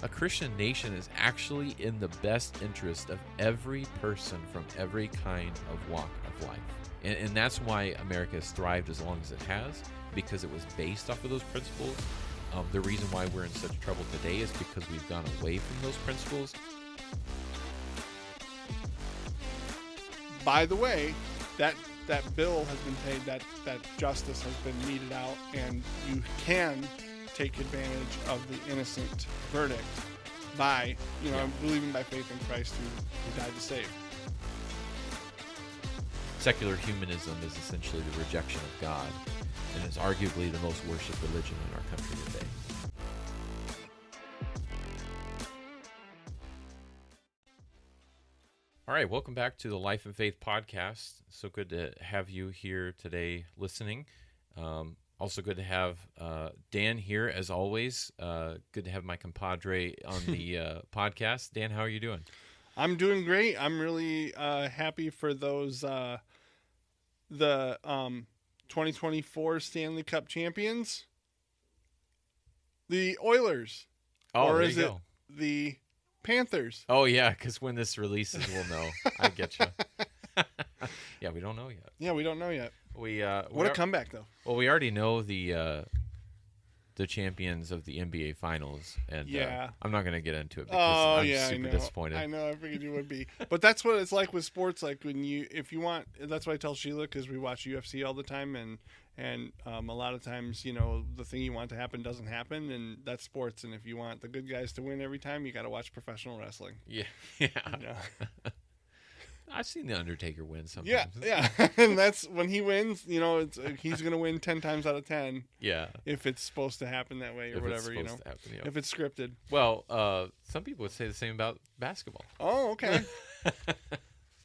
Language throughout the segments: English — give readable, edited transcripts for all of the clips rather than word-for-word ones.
A Christian nation is actually in the best interest of every person from every kind of walk of life. And that's why America has thrived as long as it has, because it was based off of those principles. The reason why we're in such trouble today is because we've gone away from those principles. By the way, that bill has been paid, that justice has been meted out, and you can take advantage of the innocent verdict by, believing by faith in Christ who died to save. Secular humanism is essentially the rejection of God, and is arguably the most worshipped religion in our country today. All right, welcome back to the Life and Faith podcast. So good to have you here today listening. Also good to have Dan here, as always. Good to have my compadre on the podcast. Dan, how are you doing? I'm doing great. I'm really happy for those the 2024 Stanley Cup champions, the Oilers. Oh, or there is you it go. the Panthers? Oh, yeah, because when this releases, we'll know. I get you. Yeah, we don't know yet. Yeah, we don't know yet. What a comeback, though. Well, we already know the champions of the NBA Finals, and I'm not going to get into it because I'm super disappointed. I know. I figured you would be, but that's what it's like with sports. Like if you want, that's what I tell Sheila, because we watch UFC all the time, and a lot of times, the thing you want to happen doesn't happen, and that's sports. And if you want the good guys to win every time, you got to watch professional wrestling. Yeah. I've seen The Undertaker win sometimes. Yeah. And that's when he wins, he's going to win 10 times out of 10. Yeah. If it's supposed to happen that way or if whatever, it's supposed to happen, yeah. If it's scripted. Well, some people would say the same about basketball. Oh, okay.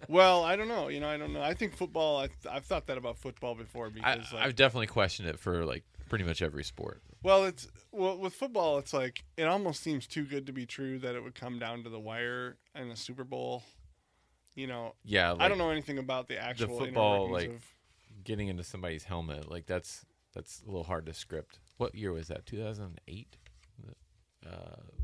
Well, I don't know. I don't know. I think football, I've thought that about football before because I've definitely questioned it for pretty much every sport. Well, with football, it's like it almost seems too good to be true that it would come down to the wire in the Super Bowl. Yeah, I don't know anything about the actual football, getting into somebody's helmet. That's a little hard to script. What year was that? 2008. It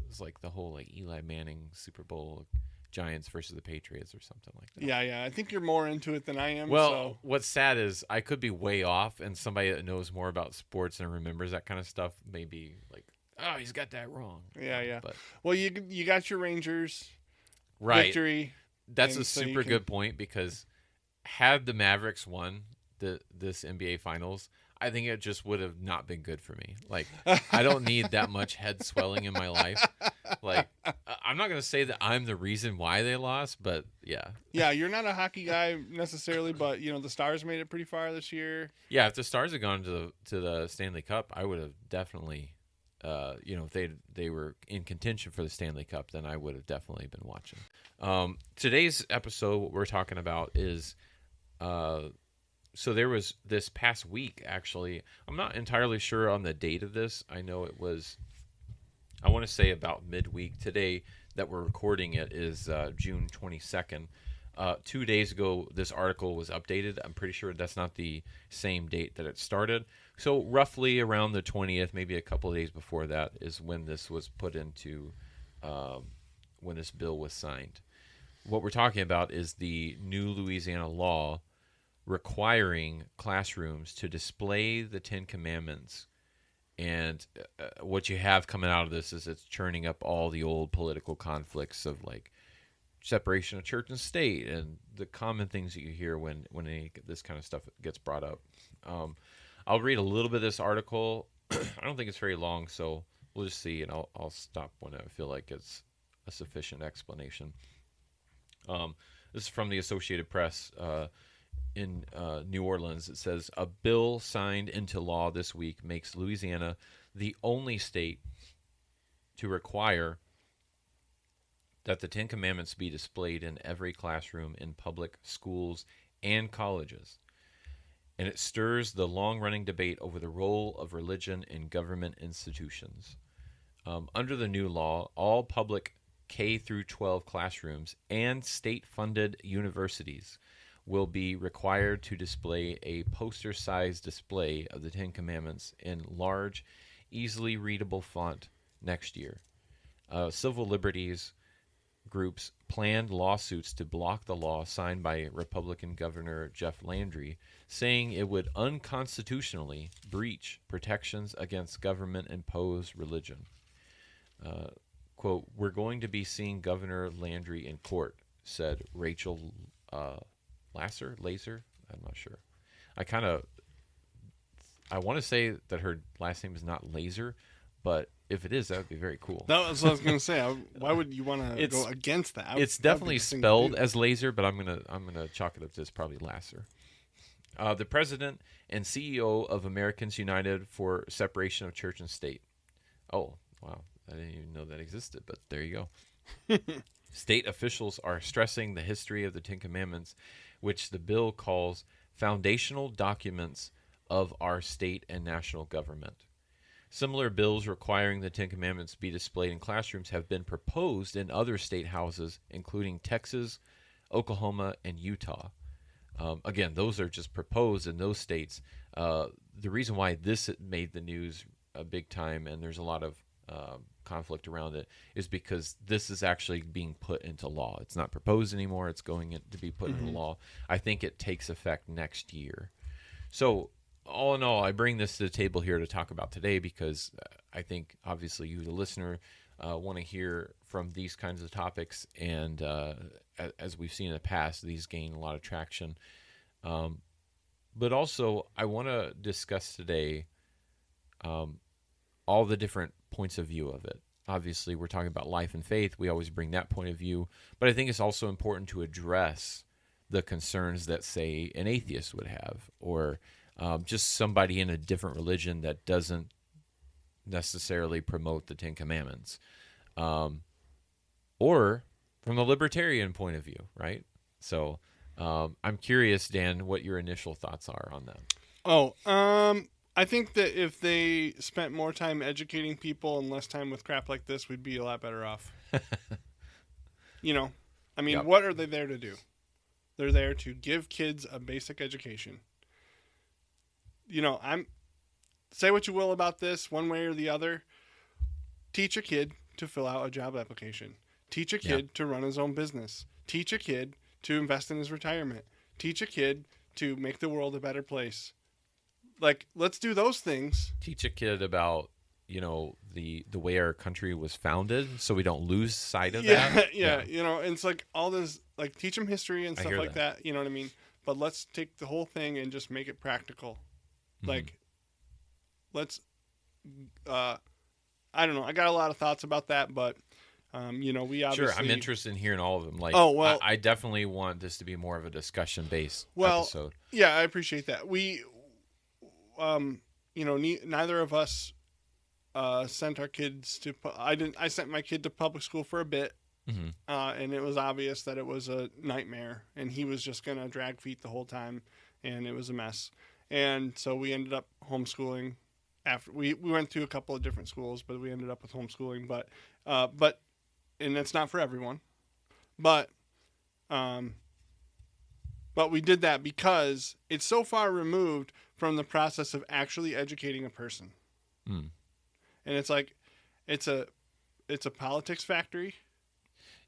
was the whole Eli Manning Super Bowl, Giants versus the Patriots or something like that. Yeah. I think you're more into it than I am. Well, what's sad is I could be way off, and somebody that knows more about sports and remembers that kind of stuff may be oh, he's got that wrong. Yeah. But, well, you got your Rangers Right. victory. That's a super good point, because had the Mavericks won this NBA Finals, I think it just would have not been good for me. I don't need that much head swelling in my life. I'm not going to say that I'm the reason why they lost, but yeah. Yeah, you're not a hockey guy necessarily, but the Stars made it pretty far this year. Yeah, if the Stars had gone to the Stanley Cup, I would have definitely if they were in contention for the Stanley Cup, then I would have definitely been watching. Today's episode, what we're talking about is, so there was this past week, actually, I'm not entirely sure on the date of this. I know it was, I want to say about midweek. Today that we're recording it is June 22nd. 2 days ago, this article was updated. I'm pretty sure that's not the same date that it started. So roughly around the 20th, maybe a couple of days before that, is when this was put into, when this bill was signed. What we're talking about is the new Louisiana law requiring classrooms to display the Ten Commandments. And what you have coming out of this is it's churning up all the old political conflicts of separation of church and state and the common things that you hear when this kind of stuff gets brought up. I'll read a little bit of this article. I don't think it's very long, so we'll just see, and I'll stop when I feel like it's a sufficient explanation. This is from the Associated Press in New Orleans. It says, a bill signed into law this week makes Louisiana the only state to require that the Ten Commandments be displayed in every classroom in public schools and colleges. And it stirs the long-running debate over the role of religion in government institutions. Under the new law, all public K through 12 classrooms and state-funded universities will be required to display a poster-sized display of the Ten Commandments in large, easily readable font next year. civil liberties groups planned lawsuits to block the law signed by Republican Governor Jeff Landry, saying it would unconstitutionally breach protections against government-imposed religion. Quote, "We're going to be seeing Governor Landry in court," said Rachel Laser? I'm not sure. I want to say that her last name is not Laser, but if it is, that would be very cool. That was what I was going to say. Why would you want to go against that? It's definitely spelled as Laser, but I'm gonna chalk it up to probably Lasser. The president and CEO of Americans United for Separation of Church and State. Oh, wow. I didn't even know that existed, but there you go. State officials are stressing the history of the Ten Commandments, which the bill calls foundational documents of our state and national government. Similar bills requiring the Ten Commandments be displayed in classrooms have been proposed in other state houses, including Texas, Oklahoma, and Utah. Again, those are just proposed in those states. The reason why this made the news a big time, and there's a lot of conflict around it, is because this is actually being put into law. It's not proposed anymore. It's going to be put into law. I think it takes effect next year. So all in all, I bring this to the table here to talk about today because I think obviously you, the listener, want to hear from these kinds of topics. And as we've seen in the past, these gain a lot of traction. But also, I want to discuss today all the different points of view of it. Obviously, we're talking about life and faith. We always bring that point of view. But I think it's also important to address the concerns that, say, an atheist would have, or just somebody in a different religion that doesn't necessarily promote the Ten Commandments. Or from the libertarian point of view, right? So I'm curious, Dan, what your initial thoughts are on that. I think that if they spent more time educating people and less time with crap like this, we'd be a lot better off. Yep. What are they there to do? They're there to give kids a basic education. Say what you will about this, one way or the other. Teach a kid to fill out a job application. Teach a kid to run his own business. Teach a kid to invest in his retirement. Teach a kid to make the world a better place. Let's do those things. Teach a kid about, the way our country was founded, so we don't lose sight of that. Yeah. And it's all this, teach them history and stuff like that. You know what I mean? But let's take the whole thing and just make it practical. Let's, I don't know. I got a lot of thoughts about that, but, we obviously... Sure, I'm interested in hearing all of them. I definitely want this to be more of a discussion-based episode. Yeah, I appreciate that. We, neither of us sent our kids to... I sent my kid to public school for a bit, and it was obvious that it was a nightmare, and he was just going to drag feet the whole time, and it was a mess. And so we ended up homeschooling. After we went to a couple of different schools, but we ended up with homeschooling. But and that's not for everyone. But we did that because it's so far removed from the process of actually educating a person. And it's it's a politics factory.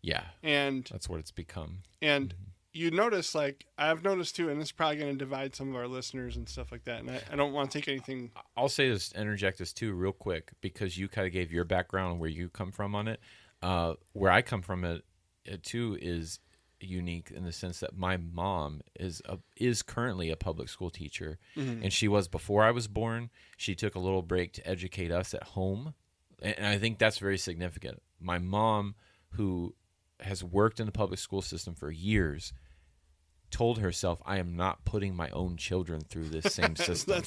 Yeah, and that's what it's become. And you notice, I've noticed too, and this is probably going to divide some of our listeners and stuff like that, and I don't want to take anything... I'll say this, interject this too real quick, because you kind of gave your background and where you come from on it. Where I come from it too is unique in the sense that my mom is currently a public school teacher, and she was before I was born. She took a little break to educate us at home, and I think that's very significant. My mom, who has worked in the public school system for years, told herself, I am not putting my own children through this same system.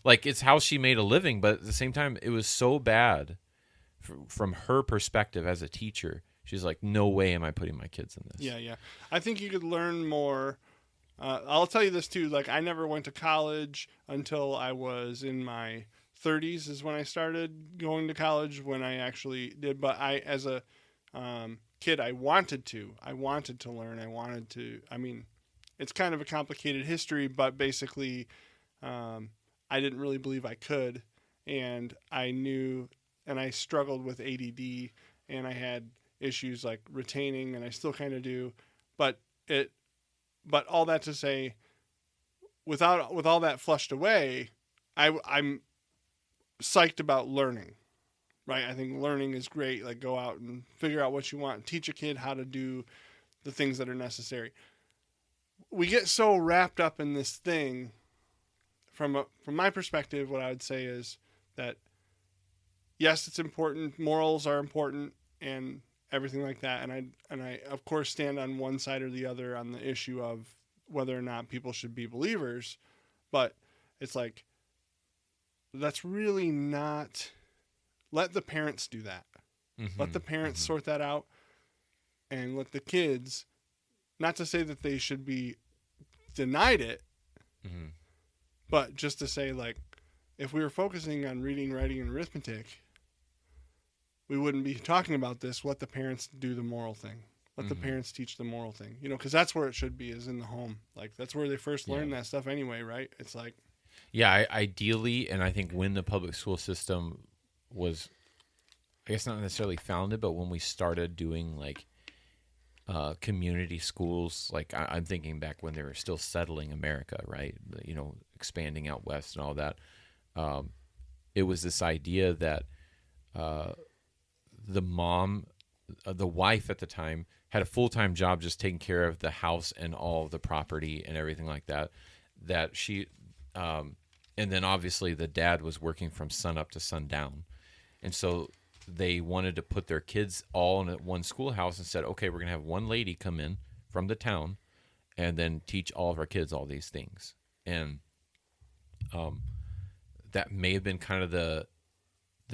It's how she made a living, but at the same time, it was so bad from her perspective as a teacher. She's like, no way am I putting my kids in this. Yeah. I think you could learn more. I'll tell you this too. I never went to college until I was in my 30s is when I started going to college, when I actually did. But as a kid, I wanted to learn. It's kind of a complicated history, but basically, I didn't really believe I could, and I knew, and I struggled with ADD, and I had issues like retaining, and I still kind of do. But all that to say, with all that flushed away, I'm psyched about learning. Right? I think learning is great. Like, go out and figure out what you want. Teach a kid how to do the things that are necessary. We get so wrapped up in this thing. From my perspective, what I would say is that yes, it's important. Morals are important, and everything like that. And I of course stand on one side or the other on the issue of whether or not people should be believers. But it's like, that's really not. Let the parents do that. Mm-hmm. Let the parents sort that out, and let the kids, not to say that they should be denied it, but just to say, like, if we were focusing on reading, writing, and arithmetic, we wouldn't be talking about this. Let the parents do the moral thing. Let the parents teach the moral thing. You know, because that's where it should be, is in the home. Like, that's where they first learn that stuff anyway, right? It's like... Yeah, ideally, and I think when the public school system was, I guess not necessarily founded, but when we started doing like community schools, like I'm thinking back when they were still settling America, right? You know, expanding out west and all that. It was this idea that the mom, the wife at the time, had a full-time job just taking care of the house and all of the property and everything like that. That she, and then obviously the dad was working from sun up to sundown. And so they wanted to put their kids all in one schoolhouse and said, okay, we're going to have one lady come in from the town and then teach all of our kids all these things. And that may have been kind of the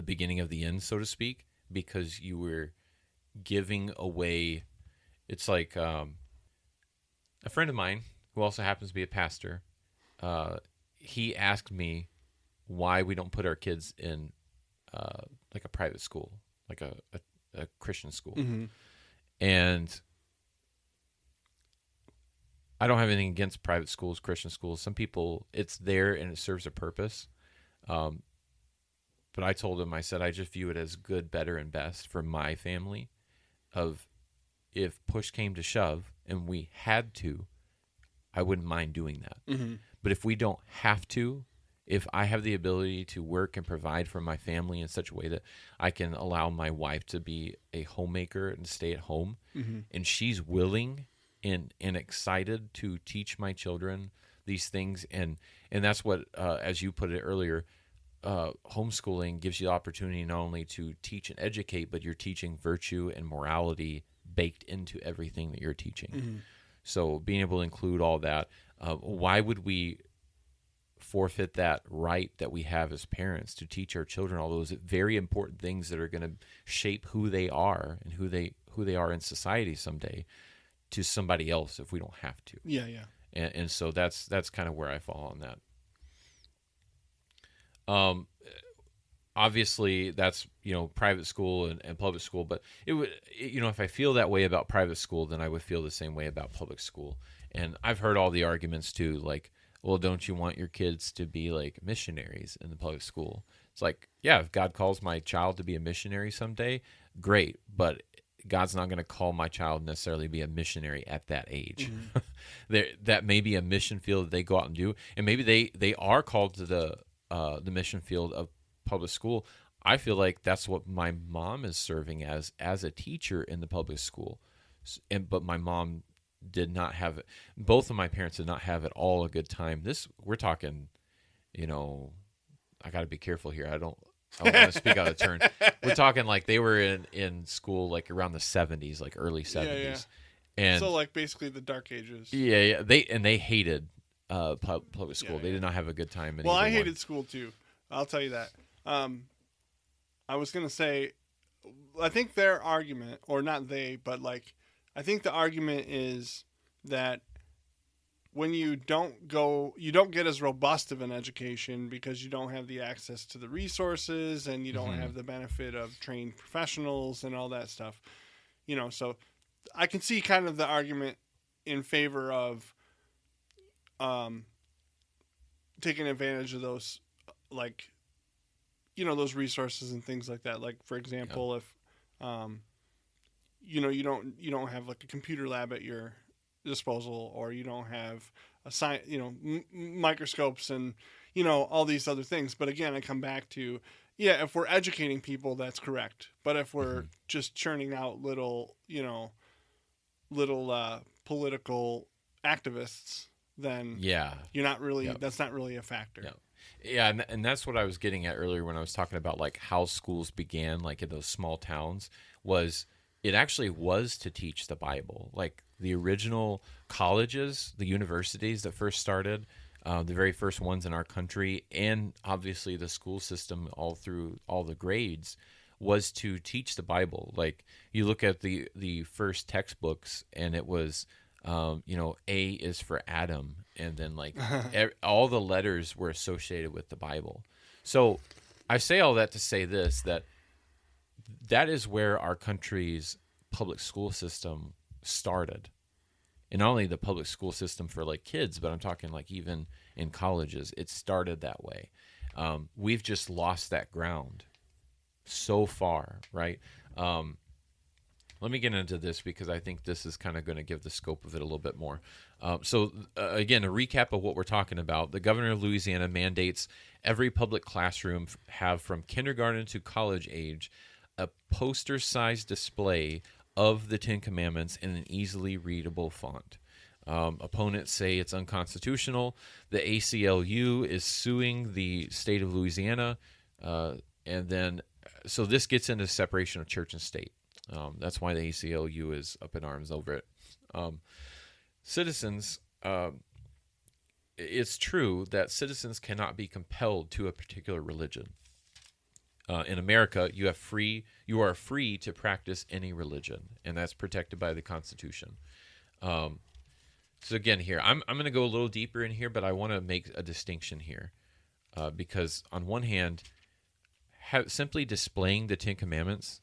beginning of the end, so to speak, because you were giving away. It's like a friend of mine who also happens to be a pastor, he asked me why we don't put our kids in like a private school, like a Christian school. Mm-hmm. And I don't have anything against private schools, Christian schools. Some people, it's there and it serves a purpose. But I told him, I said, I just view it as good, better, and best for my family. Of if push came to shove and we had to, I wouldn't mind doing that. Mm-hmm. But if we don't have to, if I have the ability to work and provide for my family in such a way that I can allow my wife to be a homemaker and stay at home, and she's willing and excited to teach my children these things, and that's what, as you put it earlier, homeschooling gives you the opportunity not only to teach and educate, but you're teaching virtue and morality baked into everything that you're teaching. Mm-hmm. So being able to include all that, why would we forfeit that right that we have as parents to teach our children all those very important things that are going to shape who they are and who they are in society someday to somebody else if we don't have to? Yeah, yeah. And so that's kind of where I fall on that. Obviously that's, private school and public school, but it would, if I feel that way about private school, then I would feel the same way about public school. And I've heard all the arguments too, like, well, don't you want your kids to be like missionaries in the public school? It's like, yeah, if God calls my child to be a missionary someday, great. But God's not going to call my child necessarily be a missionary at that age. Mm-hmm. That may be a mission field that they go out and do. And maybe they are called to the mission field of public school. I feel like that's what my mom is serving as a teacher in the public school. But my mom did not have it. Both of my parents did not have at all a good time. We're talking, I got to be careful here. I don't want to speak out of turn. We're talking like they were in school like around the 70s, like early 70s. Yeah. And so like basically the dark ages. Yeah. They hated public school. They did not have a good time. Well, I hated school too. I'll tell you that. I was going to say, I think their argument, or not they, but like, I think the argument is that when you don't get as robust of an education because you don't have the access to the resources and you don't have the benefit of trained professionals and all that stuff, so I can see kind of the argument in favor of taking advantage of those, like, those resources and things like that. Like, for example, if you don't have like a computer lab at your disposal, or you don't have a science, microscopes and all these other things. But again, I come back to, yeah, if we're educating people, that's correct. But if we're just churning out little political activists, then Yeah. you're not really Yep. that's not really a factor. Yeah. Yeah, and that's what I was getting at earlier when I was talking about like how schools began, like in those small towns, was it actually was to teach the Bible. Like the original colleges, the universities that first started, the very first ones in our country, and obviously the school system all through all the grades, was to teach the Bible. Like you look at the first textbooks, and it was A is for Adam, and then like all the letters were associated with the Bible. So I say all that to say this, that is where our country's public school system started. And not only the public school system for like kids, but I'm talking like even in colleges, it started that way. We've just lost that ground so far, right? Let me get into this because I think this is kind of going to give the scope of it a little bit more. Again, a recap of what we're talking about. The governor of Louisiana mandates every public classroom have from kindergarten to college age a poster-sized display of the Ten Commandments in an easily readable font. Opponents say it's unconstitutional. The ACLU is suing the state of Louisiana. So this gets into separation of church and state. That's why the ACLU is up in arms over it. Citizens, it's true that citizens cannot be compelled to a particular religion. In America, you are free to practice any religion, and that's protected by the Constitution. So again, here I'm going to go a little deeper in here, but I want to make a distinction here, because on one hand, simply displaying the Ten Commandments,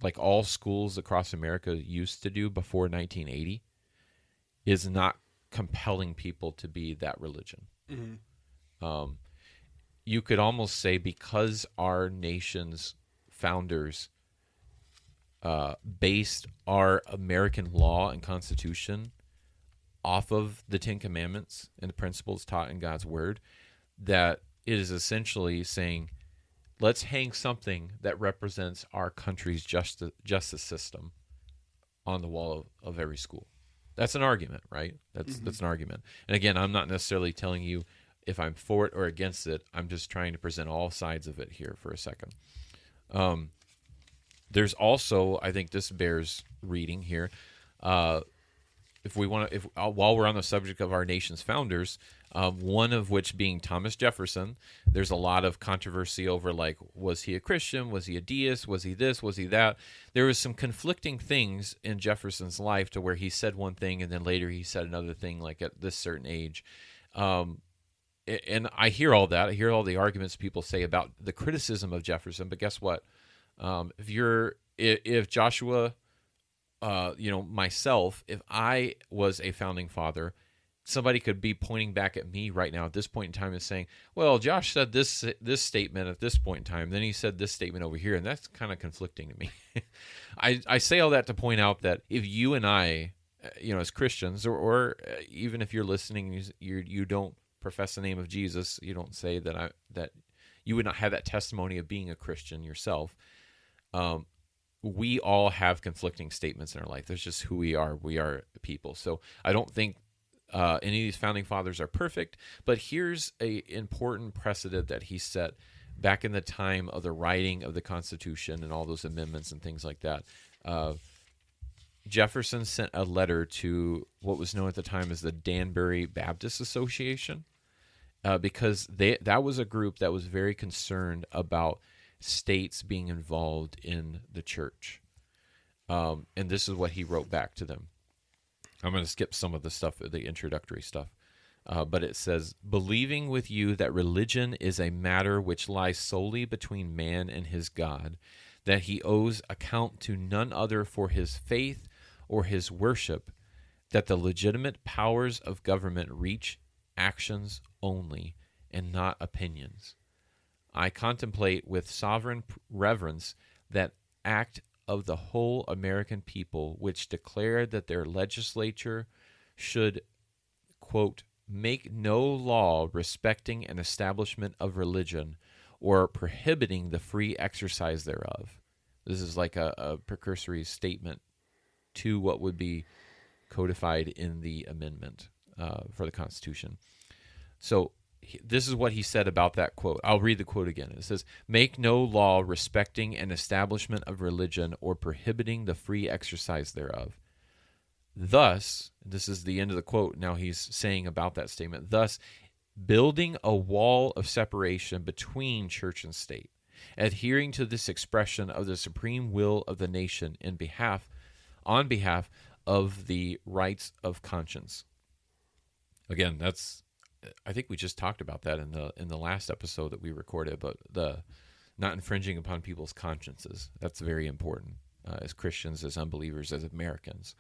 like all schools across America used to do before 1980, is not compelling people to be that religion. Mm-hmm. You could almost say because our nation's founders based our American law and Constitution off of the Ten Commandments and the principles taught in God's Word, that it is essentially saying, let's hang something that represents our country's justice system on the wall of every school. That's an argument, right? That's an argument. And again, I'm not necessarily telling you if I'm for it or against it. I'm just trying to present all sides of it here for a second. There's also, I think this bears reading here. While we're on the subject of our nation's founders, one of which being Thomas Jefferson, there's a lot of controversy over, like, was he a Christian? Was he a deist? Was he this? Was he that? There was some conflicting things in Jefferson's life to where he said one thing and then later he said another thing, like at this certain age. And I hear all that. I hear all the arguments people say about the criticism of Jefferson. But guess what? If Joshua, myself, if I was a founding father, somebody could be pointing back at me right now at this point in time and saying, well, Josh said this statement at this point in time, then he said this statement over here, and that's kind of conflicting to me. I say all that to point out that if you and I, as Christians, or even if you're listening, you don't profess the name of Jesus, you don't say that you would not have that testimony of being a Christian yourself. We all have conflicting statements in our life. That's just who we are. We are people. So I don't think any of these founding fathers are perfect, but here's a important precedent that he set back in the time of the writing of the Constitution and all those amendments and things like that. Jefferson sent a letter to what was known at the time as the Danbury Baptist Association, because that was a group that was very concerned about states being involved in the church. And this is what he wrote back to them. I'm going to skip some of the stuff, the introductory stuff. But it says, believing with you that religion is a matter which lies solely between man and his God, that he owes account to none other for his faith or his worship, that the legitimate powers of government reach actions only and not opinions. I contemplate with sovereign reverence that act of the whole American people, which declared that their legislature should, quote, make no law respecting an establishment of religion or prohibiting the free exercise thereof. This is like a precursory statement to what would be codified in the amendment for the Constitution. So this is what he said about that quote. I'll read the quote again. It says, make no law respecting an establishment of religion or prohibiting the free exercise thereof. Thus, this is the end of the quote. Now he's saying about that statement, thus, building a wall of separation between church and state, adhering to this expression of the supreme will of the nation on behalf of the rights of conscience. Again, I think we just talked about that in the last episode that we recorded, but the not infringing upon people's consciences. That's very important as Christians, as unbelievers, as Americans.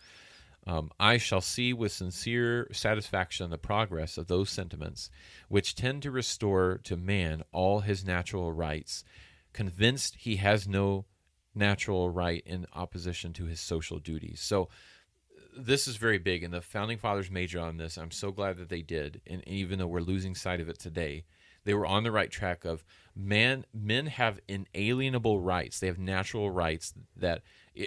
I shall see with sincere satisfaction the progress of those sentiments which tend to restore to man all his natural rights, convinced he has no natural right in opposition to his social duties. So this is very big, and the Founding Fathers majored on this. I'm so glad that they did, and even though we're losing sight of it today, they were on the right track of men have inalienable rights. They have natural rights that,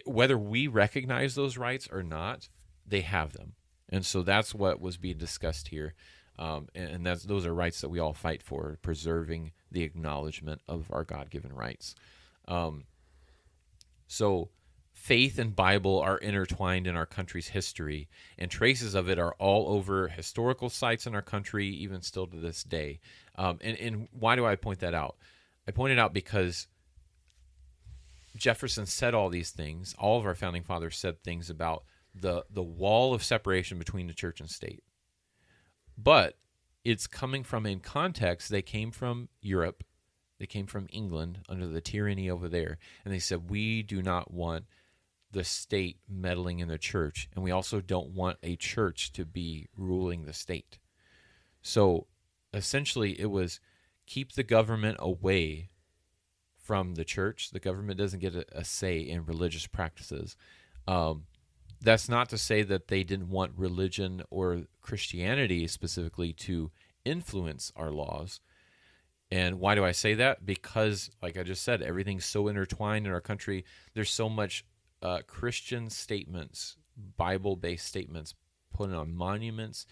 whether we recognize those rights or not, they have them. And so that's what was being discussed here. And those are rights that we all fight for, preserving the acknowledgement of our God-given rights. So faith and Bible are intertwined in our country's history, and traces of it are all over historical sites in our country, even still to this day. And why do I point that out? I point it out because Jefferson said all these things. All of our Founding Fathers said things about the wall of separation between the church and state. But it's coming from, in context, they came from Europe. They came from England under the tyranny over there. And they said, we do not want the state meddling in the church, and we also don't want a church to be ruling the state. So essentially it was keep the government away from the church. The government doesn't get a say in religious practices. That's not to say that they didn't want religion or Christianity specifically to influence our laws. And why do I say that? Because, like I just said, everything's so intertwined in our country. There's so much Christian statements, Bible-based statements put on monuments,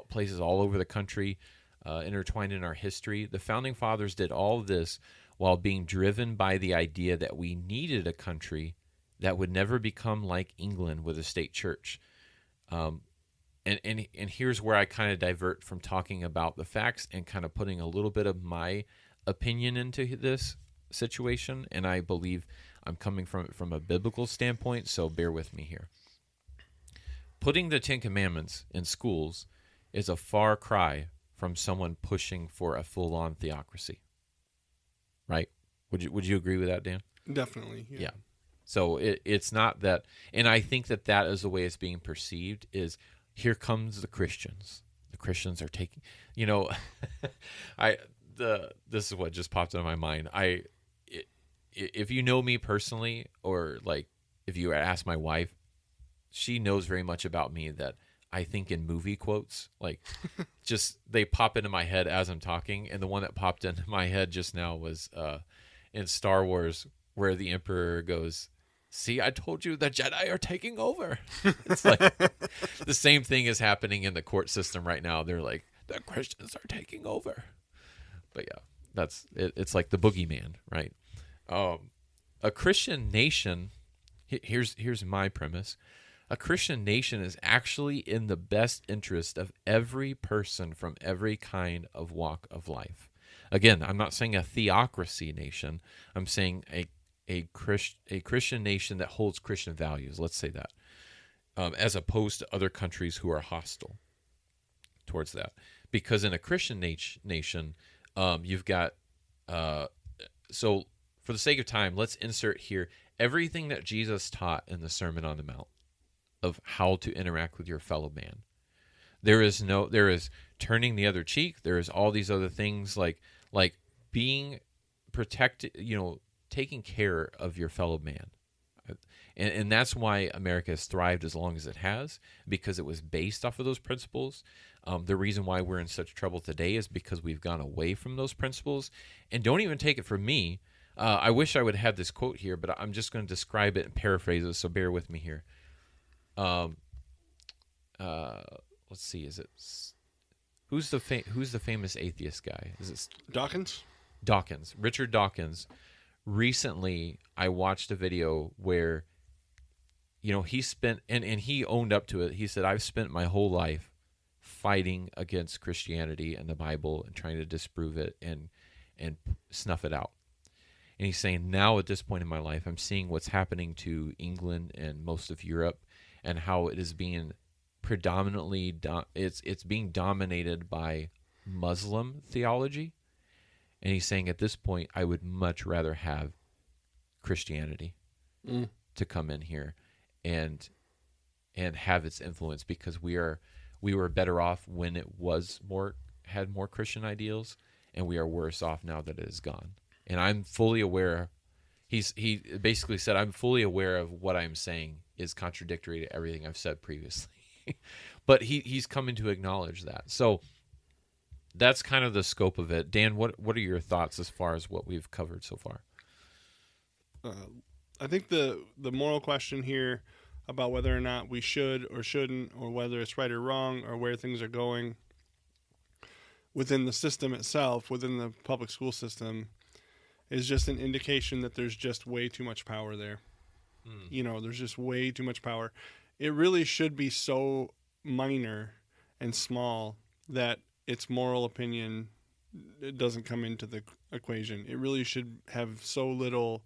places all over the country, intertwined in our history. The Founding Fathers did all of this while being driven by the idea that we needed a country that would never become like England with a state church. And here's where I kind of divert from talking about the facts and kind of putting a little bit of my opinion into this situation. And I believe I'm coming from a biblical standpoint, so bear with me here. Putting the Ten Commandments in schools is a far cry from someone pushing for a full-on theocracy. Right? Would you agree with that, Dan? Definitely. Yeah. So it's not that, and I think that is the way it's being perceived, is here comes the Christians. The Christians are taking, this is what just popped into my mind. If you know me personally, or like if you ask my wife, she knows very much about me that I think in movie quotes, like just they pop into my head as I'm talking. And the one that popped into my head just now was in Star Wars, where the Emperor goes, "See, I told you the Jedi are taking over." It's like the same thing is happening in the court system right now. They're like, the Christians are taking over. But yeah, that's it. It's like the boogeyman, right? A Christian nation, here's my premise. A Christian nation is actually in the best interest of every person from every kind of walk of life. Again, I'm not saying a theocracy nation. I'm saying a Christian nation that holds Christian values. Let's say that, as opposed to other countries who are hostile towards that. Because in a Christian nation, you've got so for the sake of time, let's insert here everything that Jesus taught in the Sermon on the Mount of how to interact with your fellow man. There is turning the other cheek. There is all these other things like being protected, taking care of your fellow man. And that's why America has thrived as long as it has, because it was based off of those principles. The reason why we're in such trouble today is because we've gone away from those principles. And don't even take it from me. I wish I would have this quote here, but I'm just going to describe it and paraphrase it, so bear with me here. Let's see, is it who's the famous atheist guy? Is it Dawkins? Dawkins, Richard Dawkins. Recently, I watched a video where, he spent, and he owned up to it. He said, I've spent my whole life fighting against Christianity and the Bible and trying to disprove it and snuff it out. And he's saying, now at this point in my life, I'm seeing what's happening to England and most of Europe, and how it is being predominantly, it's being dominated by Muslim theology. And he's saying, at this point, I would much rather have Christianity to come in here and have its influence, because we were better off when it had more Christian ideals, and we are worse off now that it is gone. And I'm fully aware. He basically said, I'm fully aware of what I'm saying is contradictory to everything I've said previously. But he's coming to acknowledge that. So that's kind of the scope of it. Dan, what are your thoughts as far as what we've covered so far? I think the moral question here about whether or not we should or shouldn't, or whether it's right or wrong, or where things are going within the system itself, within the public school system, is just an indication that there's just way too much power there. There's just way too much power. It really should be so minor and small that its moral opinion, it doesn't come into the equation. It really should have so little,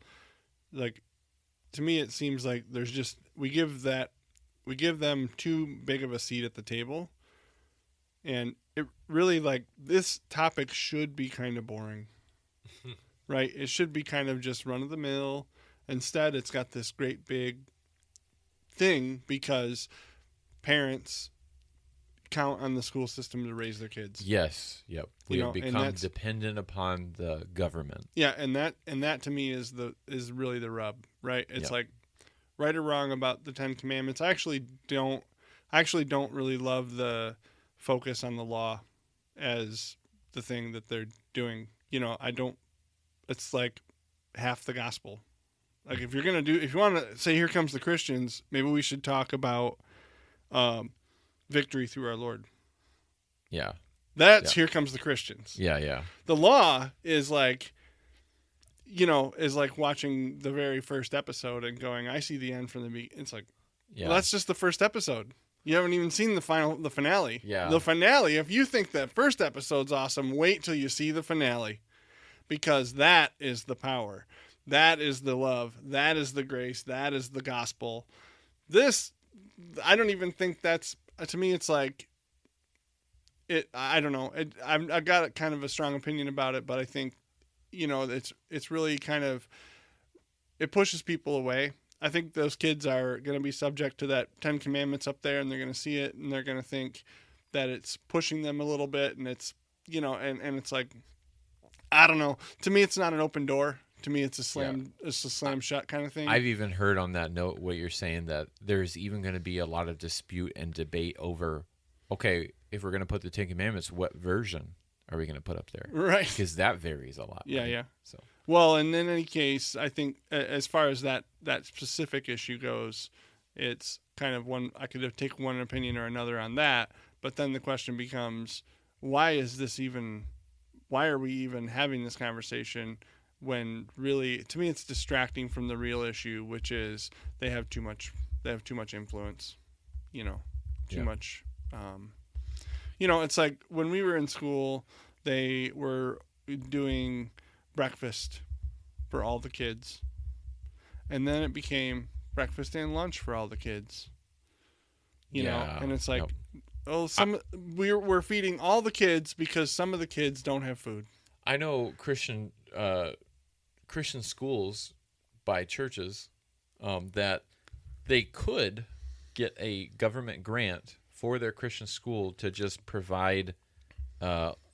to me, it seems like there's just, we give them too big of a seat at the table. And it really, this topic should be kind of boring, right? It should be kind of just run of the mill. Instead, it's got this great big thing because parents count on the school system to raise their kids. Yes. Yep. We have become dependent upon the government. Yeah, and that to me is really the rub, right? It's like right or wrong about the Ten Commandments. I actually don't really love the focus on the law as the thing that they're doing. It's like half the gospel. Like if you want to say, here comes the Christians, maybe we should talk about victory through our Lord. Yeah. Here comes the Christians. Yeah. The law is like watching the very first episode and going, I see the end from the beginning. It's like, well, that's just the first episode. You haven't even seen the finale. Yeah. The finale, if you think that first episode's awesome, wait till you see the finale, because that is the power. That is the love. That is the grace. That is the gospel. I don't even think that's, to me, it's like, I don't know. I've got kind of a strong opinion about it, but I think, it's really kind of, it pushes people away. I think those kids are going to be subject to that 10 Commandments up there, and they're going to see it, and they're going to think that it's pushing them a little bit, and it's, and it's like, I don't know. To me, it's not an open door. To me, it's a slam shut kind of thing. I've even heard on that note what you're saying, that there's even going to be a lot of dispute and debate over, okay, if we're going to put the Ten Commandments, what version are we going to put up there? Right. Because that varies a lot. Yeah, right? yeah. So. Well, and in any case, I think as far as that specific issue goes, it's kind of I could take one opinion or another on that, but then the question becomes, why are we even having this conversation when really, to me, it's distracting from the real issue, which is they have too much influence, too much. It's like when we were in school, they were doing breakfast for all the kids, and then it became breakfast and lunch for all the kids. And it's like, we're feeding all the kids because some of the kids don't have food. I know Christian schools by churches that they could get a government grant for their Christian school to just provide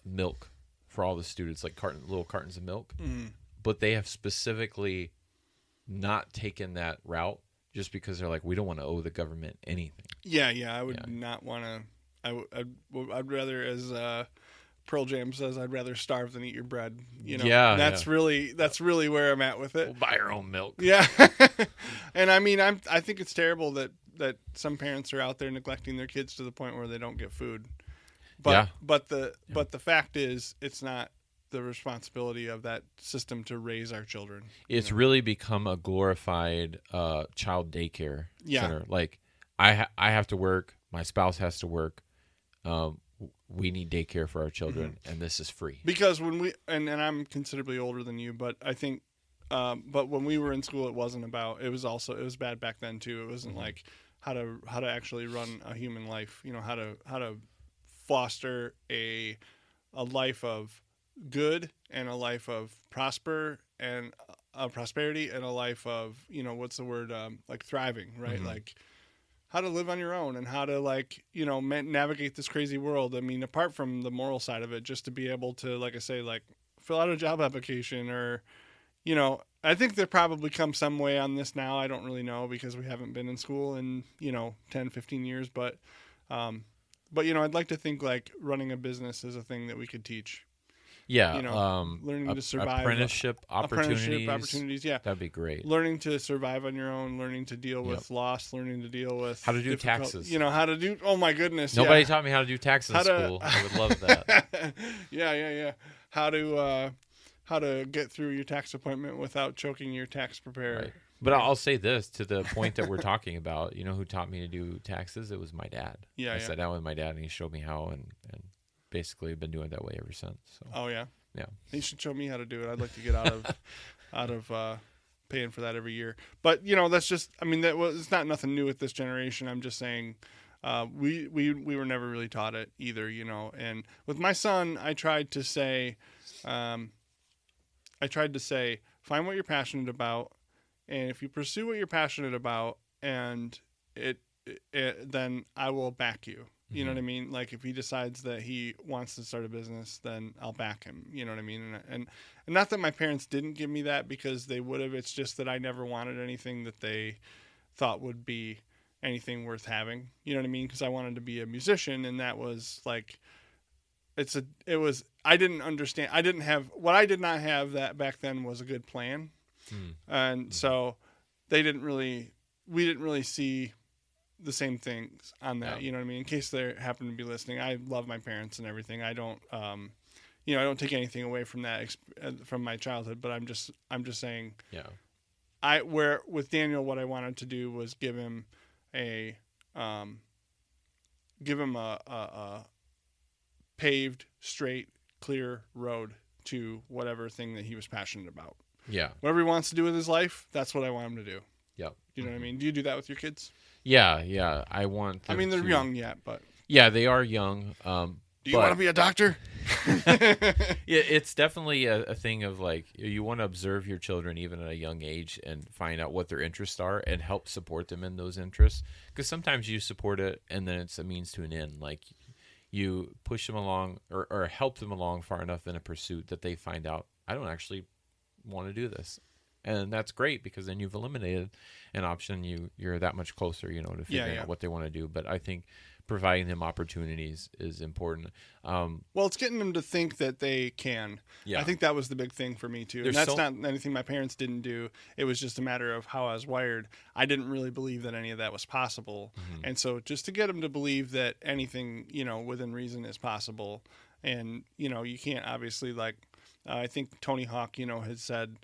milk for all the students, like little cartons of milk. but they have specifically not taken that route just because they're like, we don't want to owe the government anything. Yeah, I would not want to. I'd rather, as Pearl Jam says, I'd rather starve than eat your bread. Yeah, that's really where I'm at with it. We'll buy our own milk. Yeah, and I mean, I think it's terrible that some parents are out there neglecting their kids to the point where they don't get food. But the fact is, it's not the responsibility of that system to raise our children. It's really become a glorified child daycare center. Like I have to work, my spouse has to work. We need daycare for our children, and this is free. Because when we and I'm considerably older than you, but I think, but when we were in school, it was bad back then too. It wasn't like how to actually run a human life. How to foster a life of good and a life of prosperity and a life of what's the word, like thriving, right? Like how to live on your own and how to navigate this crazy world. I mean, apart from the moral side of it, just to be able to, like I say, like fill out a job application or I think there probably comes some way on this now. I don't really know because we haven't been in school in 10, 15 years, but I'd like to think like running a business is a thing that we could teach. Yeah, learning to survive. Apprenticeship opportunities. Yeah, that'd be great. Learning to survive on your own, learning to deal with loss, learning to deal with how to do taxes. How to do. Oh my goodness! Nobody taught me how to do taxes in school. I would love that. Yeah. How to get through your tax appointment without choking your tax preparer. Right. But I'll say this to the point that we're talking about. You know who taught me to do taxes? It was my dad. Yeah, I sat down with my dad and he showed me how, and basically been doing it that way ever since. So. Oh yeah. Yeah. He should show me how to do it. I'd like to get out of paying for that every year. But that's just. I mean, it's not nothing new with this generation. I'm just saying, we were never really taught it either. And with my son, I tried to say, find what you're passionate about, and if you pursue what you're passionate about, and then I will back you. You know what I mean? Like if he decides that he wants to start a business, then I'll back him. You know what I mean? And not that my parents didn't give me that because they would have. It's just that I never wanted anything that they thought would be anything worth having. You know what I mean? Because I wanted to be a musician, and that was like, I didn't understand. What I did not have that back then was a good plan. And so we didn't really see the same things on that. You know what I mean? In case they happen to be listening, I love my parents and everything. I don't, I don't take anything away from that, from my childhood, but I'm just saying, with Daniel, what I wanted to do was give him a paved, straight, clear road to whatever thing that he was passionate about. Yeah. Whatever he wants to do with his life, that's what I want him to do. Yep. You know what I mean? Do you do that with your kids? Yeah. I want them they're young yet, but... Yeah, they are young. Do you want to be a doctor? Yeah, it's definitely a thing of like, you want to observe your children even at a young age and find out what their interests are and help support them in those interests. Because sometimes you support it and then it's a means to an end. Like you push them along or help them along far enough in a pursuit that they find out, I don't actually want to do this. And that's great because then you've eliminated an option. You're that much closer, to figuring out what they want to do. But I think providing them opportunities is important. Well, it's getting them to think that they can. Yeah. I think that was the big thing for me too. And that's not anything my parents didn't do. It was just a matter of how I was wired. I didn't really believe that any of that was possible. Mm-hmm. And so just to get them to believe that anything, within reason is possible. And, you can't obviously I think Tony Hawk, had said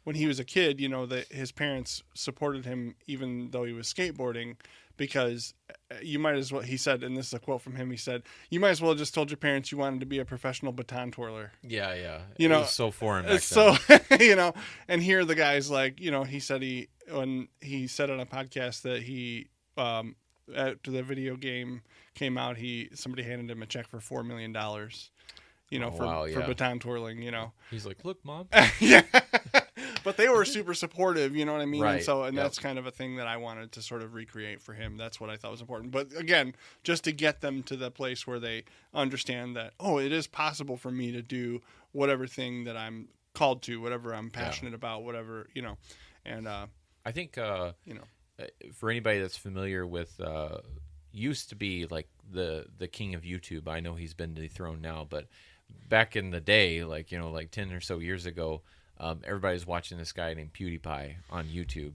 when he was a kid, that his parents supported him even though he was skateboarding because you might as well, he said, and this is a quote from him, he said, you might as well have just told your parents you wanted to be a professional baton twirler. Yeah. It was so foreign back then. So, and here the guy's he said when he said on a podcast that he, after the video game came out, somebody handed him a check for $4 million, for baton twirling, He's like, look, Mom. Yeah. But they were super supportive, you know what I mean? Right. And that's kind of a thing that I wanted to sort of recreate for him. That's what I thought was important. But again, just to get them to the place where they understand that, it is possible for me to do whatever thing that I'm called to, whatever I'm passionate about, whatever, and I think you know, for anybody that's familiar with used to be like the king of YouTube. I know he's been dethroned now, but back in the day, like 10 or so years ago, everybody's watching this guy named PewDiePie on YouTube.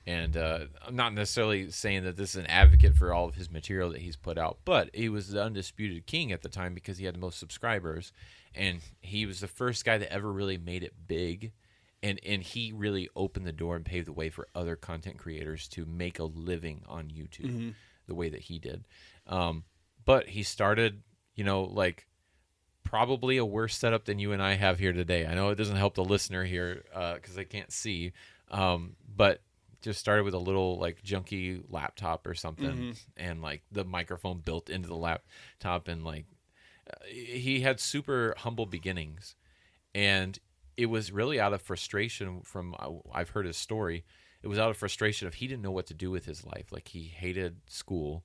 And I'm not necessarily saying that this is an advocate for all of his material that he's put out, but he was the undisputed king at the time because he had the most subscribers, and he was the first guy that ever really made it big. And he really opened the door and paved the way for other content creators to make a living on YouTube the way that he did. But he started, like probably a worse setup than you and I have here today. I know it doesn't help the listener here because they can't see, but just started with a little like junky laptop or something, and like the microphone built into the laptop, and like he had super humble beginnings, and it was really out of frustration from I've heard his story. It was out of frustration of he didn't know what to do with his life. Like he hated school.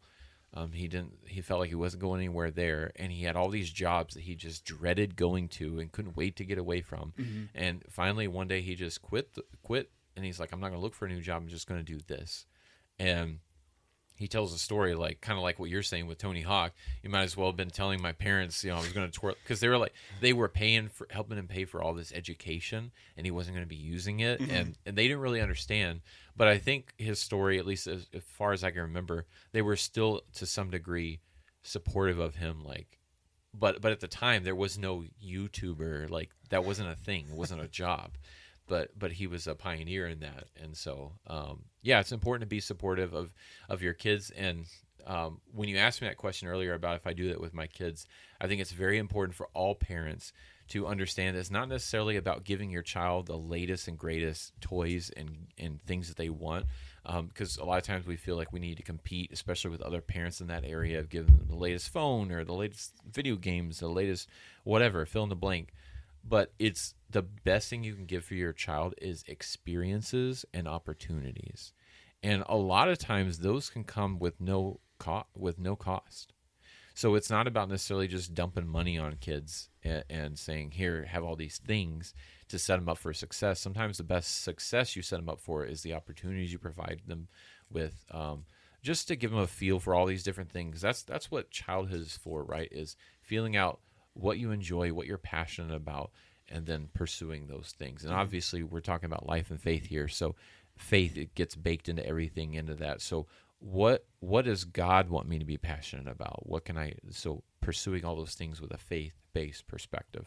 He felt like he wasn't going anywhere there, and he had all these jobs that he just dreaded going to and couldn't wait to get away from. And finally one day he just quit, and he's like, I'm not going to look for a new job. I'm just going to do this. And he tells a story like kind of like what you're saying with Tony Hawk. You might as well have been telling my parents, I was going to twirl, because they were paying for helping him pay for all this education, and he wasn't going to be using it, and they didn't really understand. But I think his story, at least as far as I can remember, they were still to some degree supportive of him. Like, but at the time there was no YouTuber, like that wasn't a thing. It wasn't a job. But he was a pioneer in that, and so it's important to be supportive of your kids. And when you asked me that question earlier about if I do that with my kids, I think it's very important for all parents to understand that it's not necessarily about giving your child the latest and greatest toys and things that they want, because a lot of times we feel like we need to compete, especially with other parents in that area, of giving them the latest phone or the latest video games, the latest whatever, fill in the blank. But it's the best thing you can give for your child is experiences and opportunities. And a lot of times those can come with no cost. So it's not about necessarily just dumping money on kids and saying, here, have all these things to set them up for success. Sometimes the best success you set them up for is the opportunities you provide them with, just to give them a feel for all these different things. That's what childhood is for, right? Is feeling out what you enjoy, what you're passionate about, and then pursuing those things. And obviously we're talking about life and faith here. So faith, it gets baked into everything into that. So what does God want me to be passionate about? So pursuing all those things with a faith-based perspective.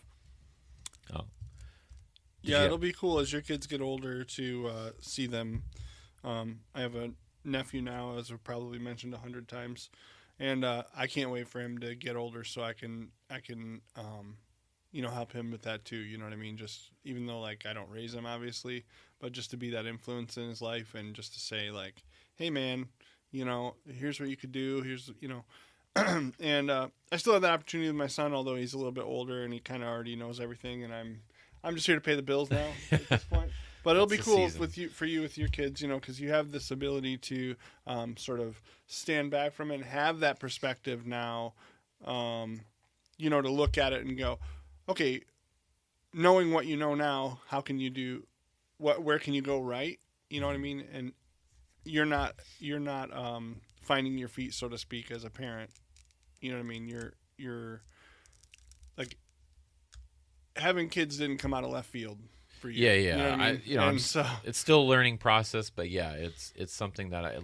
It'll be cool as your kids get older to see them. I have a nephew now, as I've probably mentioned 100 times. And I can't wait for him to get older so I can help him with that too. You know what I mean? Just even though like I don't raise him obviously, but just to be that influence in his life and just to say like, hey man, here's what you could do. Here's, and I still have that opportunity with my son, although he's a little bit older and he kind of already knows everything. And I'm just here to pay the bills now at this point. But it'll be cool with your kids, because you have this ability to sort of stand back from it and have that perspective now, to look at it and go, okay, knowing what you know now, how can you do where can you go right? You know what I mean? And you're not finding your feet, so to speak, as a parent. You know what I mean? You're like having kids didn't come out of left field. For you. Yeah. You know what I mean? It's still a learning process, but yeah, it's something that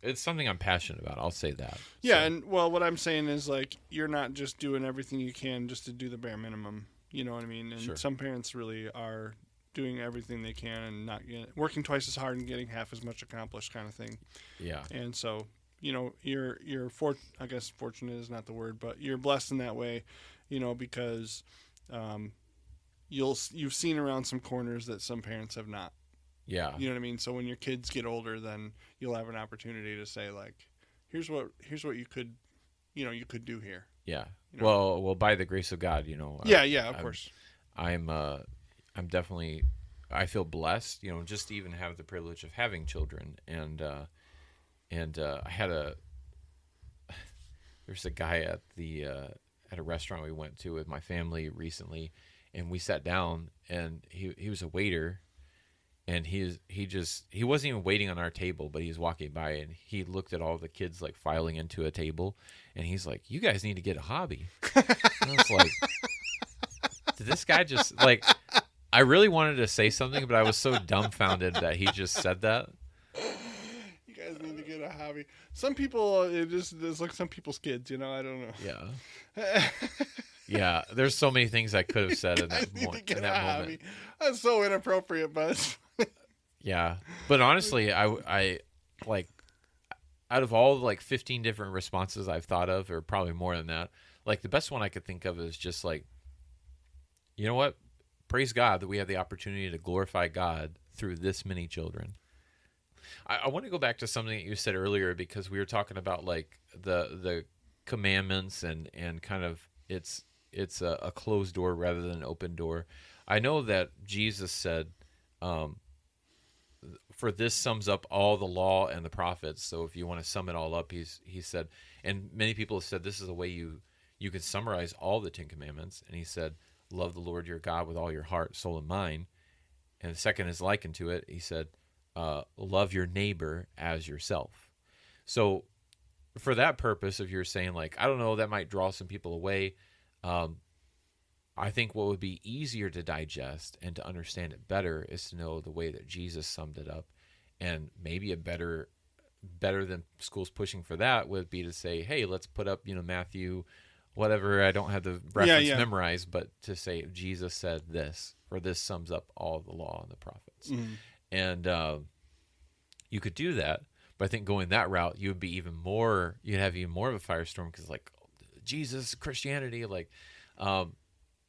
it's something I'm passionate about. I'll say that. Yeah, and what I'm saying is like you're not just doing everything you can just to do the bare minimum. You know what I mean? And some parents really are doing everything they can and not working twice as hard and getting half as much accomplished, kind of thing. Yeah. And so you're I guess fortunate is not the word, but you're blessed in that way. Because you've seen around some corners that some parents have not. Yeah. You know what I mean? So when your kids get older, then you'll have an opportunity to say like, here's what you could, you could do here. Yeah. Well, by the grace of God, of course. I'm definitely, I feel blessed, just to even have the privilege of having children. And I had there's a guy at a restaurant we went to with my family recently, and we sat down, and he was a waiter, and he wasn't even waiting on our table, but he was walking by, and he looked at all the kids like filing into a table, and he's like, "You guys need to get a hobby." And I was like, did this guy just like? I really wanted to say something, but I was so dumbfounded that he just said that. You guys need to get a hobby. Some people, it's like some people's kids, I don't know. Yeah. Yeah, there's so many things I could have said in that, moment. That's so inappropriate, but yeah. But honestly, I like, out of all like 15 different responses I've thought of, or probably more than that, like the best one I could think of is just like, you know what? Praise God that we have the opportunity to glorify God through this many children. I want to go back to something that you said earlier, because we were talking about like the commandments and kind of it's a closed door rather than an open door. I know that Jesus said, for this sums up all the law and the prophets. So if you want to sum it all up, he said, and many people have said this is the way you can summarize all the 10 commandments. And he said, love the Lord your God with all your heart, soul, and mind. And the second is likened to it. He said, love your neighbor as yourself. So for that purpose, if you're saying like, I don't know, that might draw some people away. I think what would be easier to digest and to understand it better is to know the way that Jesus summed it up. And maybe a better than schools pushing for that would be to say, hey, let's put up, Matthew, whatever. I don't have the reference memorized, but to say Jesus said this, or this sums up all the law and the prophets. Mm-hmm. And you could do that, but I think going that route, you'd have even more of a firestorm, because like Jesus, Christianity, like,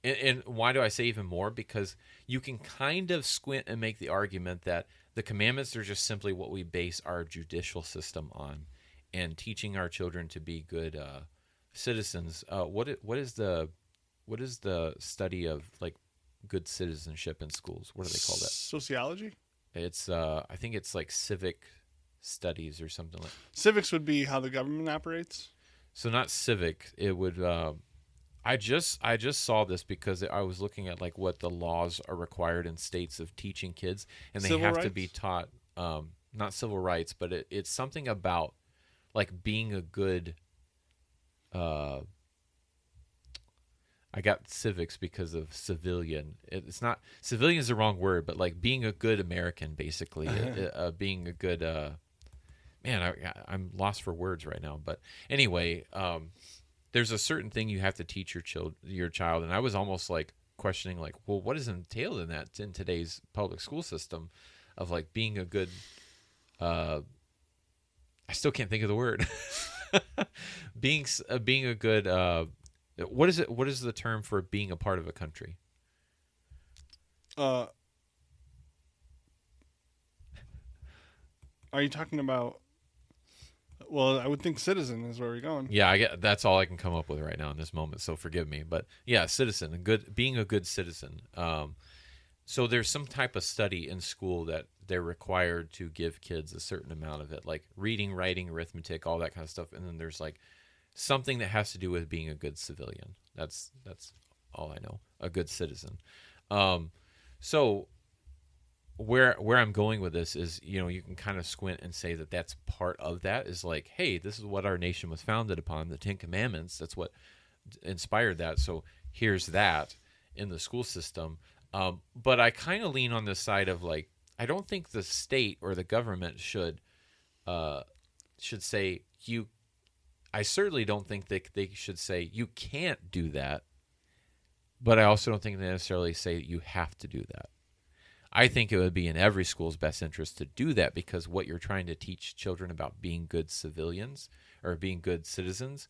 and why do I say even more? Because you can kind of squint and make the argument that the commandments are just simply what we base our judicial system on, and teaching our children to be good citizens. What is the study of like good citizenship in schools? What do they call that? Sociology? It's I think it's like civic studies or something like. Civics would be how the government operates. So not civic. It would. I just saw this because I was looking at like what the laws are required in states of teaching kids, and they Civil have rights? to be taught. Not civil rights, but it's something about like being a good. I got civics because of civilian. It's not civilian is the wrong word, but like being a good American, basically, being a good. Man, I'm lost for words right now. But anyway, there's a certain thing you have to teach your child, and I was almost like questioning, like, well, what is entailed in that in today's public school system, of like being a good. I still can't think of the word. being a good. What is it? What is the term for being a part of a country? Are you talking about? Well, I would think citizen is where we're going. Yeah, that's all I can come up with right now in this moment. So forgive me, but yeah, citizen, being a good citizen. So there's some type of study in school that they're required to give kids a certain amount of it, like reading, writing, arithmetic, all that kind of stuff, and then there's like something that has to do with being a good civilian. That's all I know. A good citizen. So where I'm going with this is, you can kind of squint and say that that's part of that is like, hey, this is what our nation was founded upon, the 10 Commandments. That's what inspired that. So here's that in the school system. But I kind of lean on the side of like, I don't think the state or the government should say you. I certainly don't think that they should say you can't do that, but I also don't think they necessarily say you have to do that. I think it would be in every school's best interest to do that, because what you're trying to teach children about being good civilians or being good citizens,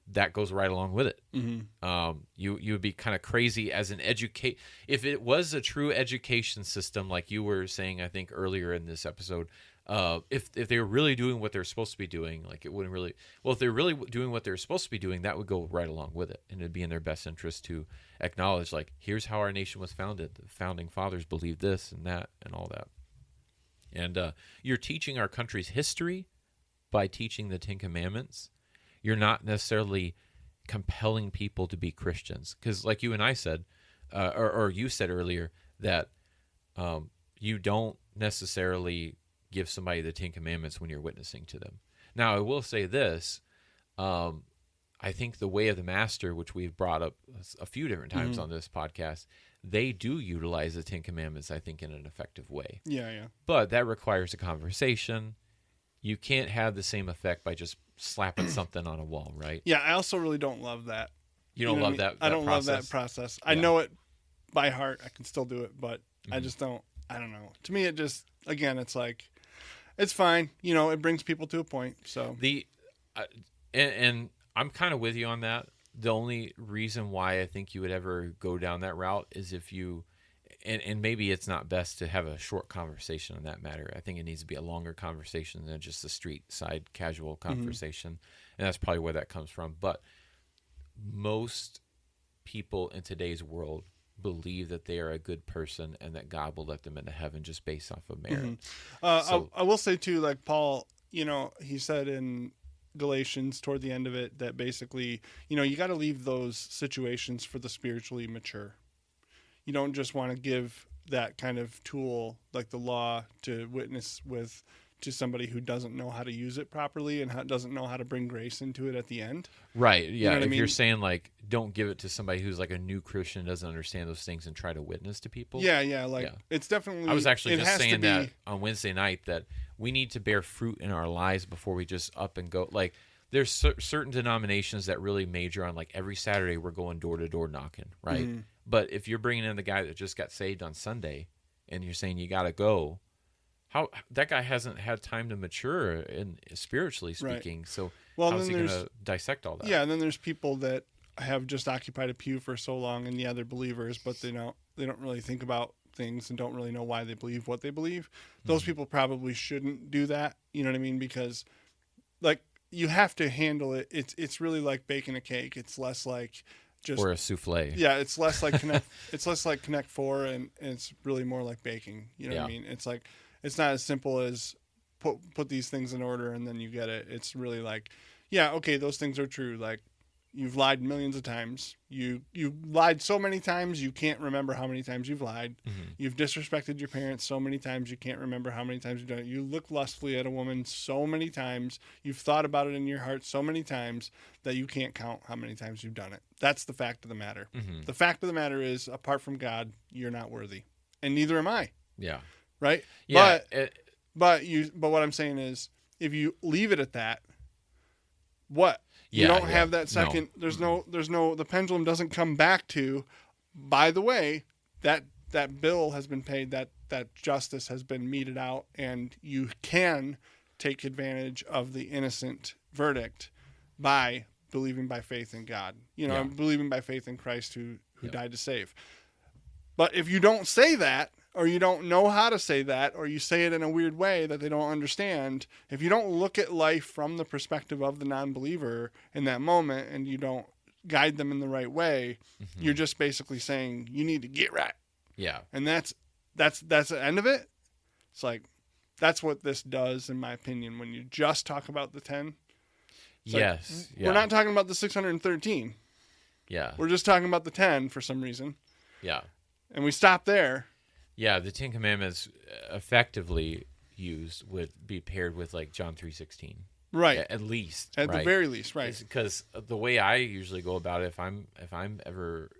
that goes right along with it. Mm-hmm. You would be kind of crazy as an if it was a true education system, like you were saying, I think earlier in this episode. If they were really doing what they're supposed to be doing, like it wouldn't really. Well, if they're really doing what they're supposed to be doing, that would go right along with it, and it'd be in their best interest to acknowledge, like, here's how our nation was founded. The founding fathers believed this and that and all that. And you're teaching our country's history by teaching the 10 Commandments. You're not necessarily compelling people to be Christians, because, like you and I said, or you said earlier that you don't necessarily give somebody the Ten Commandments when you're witnessing to them. Now, I will say this. I think the Way of the Master, which we've brought up a few different times on this podcast, they do utilize the Ten Commandments, I think, in an effective way. Yeah, yeah. But that requires a conversation. You can't have the same effect by just slapping something on a wall, right? Yeah, I also really don't love that. You don't know what love I mean? that I don't process? love that process. I Yeah. know it by heart. I can still do it, but I just don't. I don't know. To me, it just, again, it's like, it's fine. You know, it brings people to a point. So And I'm kind of with you on that. The only reason why I think you would ever go down that route is if you, and maybe it's not best to have a short conversation on that matter. I think it needs to be a longer conversation than just a street side casual conversation. And that's probably where that comes from. But most people in today's world believe that they are a good person and that God will let them into heaven just based off of merit. I will say too, like Paul, you know, he said in Galatians toward the end of it that basically, you know, you got to leave those situations for the spiritually mature. You don't just want to give that kind of tool like the law to witness with to somebody who doesn't know how to use it properly and doesn't know how to bring grace into it at the end. Right. Yeah. know what I If mean? you're saying like, don't give it to somebody who's like a new Christian, doesn't understand those things and try to witness to people. Yeah. Like it's definitely, I was actually it just has to saying be- that on Wednesday night that we need to bear fruit in our lives before we just up and go. Like there's certain denominations that really major on like every Saturday we're going door to door knocking. Right. But if you're bringing in the guy that just got saved on Sunday and you're saying you got to go, how that guy hasn't had time to mature in spiritually speaking. Right. So Well, how's then he going there's- to dissect all that? Yeah, and then there's people that have just occupied a pew for so long, and yeah, they're believers, but they don't really think about things and don't really know why they believe what they believe. Those people probably shouldn't do that. You know what I mean? Because like you have to handle it. It's really like baking a cake. It's less like just Or a souffle. yeah. It's less like Connect. It's less like Connect Four, and it's really more like baking. You know what I Yeah. mean? It's like it's not as simple as put these things in order and then you get it. It's really like, yeah, okay, those things are true. Like you've lied millions of times. You lied so many times you can't remember how many times you've lied. You've disrespected your parents so many times you can't remember how many times you've done it. You look lustfully at a woman so many times. You've thought about it in your heart so many times that you can't count how many times you've done it. That's the fact of the matter. The fact of the matter is, apart from God, you're not worthy, and neither am I. Yeah. Right? Yeah. But what I'm saying is, if you leave it at that, what? You Yeah, don't yeah. have that No. second. There's no. The pendulum doesn't come back to. By the way, that bill has been paid. That justice has been meted out, and you can take advantage of the innocent verdict by believing by faith in God. You know, Yeah. believing by faith in Christ who Yep. died to save. But if you don't say that, or you don't know how to say that, or you say it in a weird way that they don't understand, if you don't look at life from the perspective of the non-believer in that moment and you don't guide them in the right way, you're just basically saying you need to get right. Yeah. And that's the end of it. It's like that's what this does, in my opinion, when you just talk about the 10. It's like, Yes. Yeah. we're not talking about the 613. Yeah. We're just talking about the 10 for some reason. Yeah. And we stop there. Yeah. The Ten Commandments effectively used would be paired with like John 3:16. Right. At least. At the right? very least, right. Because the way I usually go about it, if I'm ever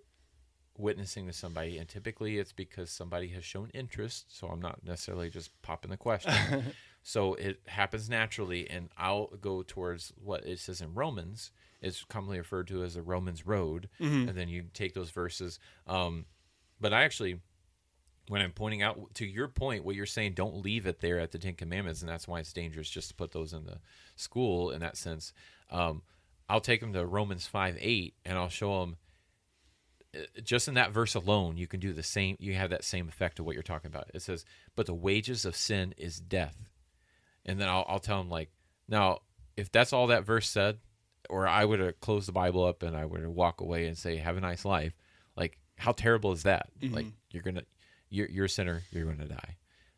witnessing to somebody, and typically it's because somebody has shown interest, so I'm not necessarily just popping the question. So it happens naturally, and I'll go towards what it says in Romans. It's commonly referred to as the Romans road, and then you take those verses. But I actually, when I'm pointing out to your point, what you're saying, don't leave it there at the Ten Commandments, and that's why it's dangerous just to put those in the school in that sense. I'll take them to Romans 5:8, and I'll show them just in that verse alone, you can do the same. You have that same effect of what you're talking about. It says, "But the wages of sin is death," and then I'll tell them like, now if that's all that verse said, or I would have closed the Bible up and I would walk away and say, "Have a nice life," like how terrible is that? Like you're a sinner, you're gonna die.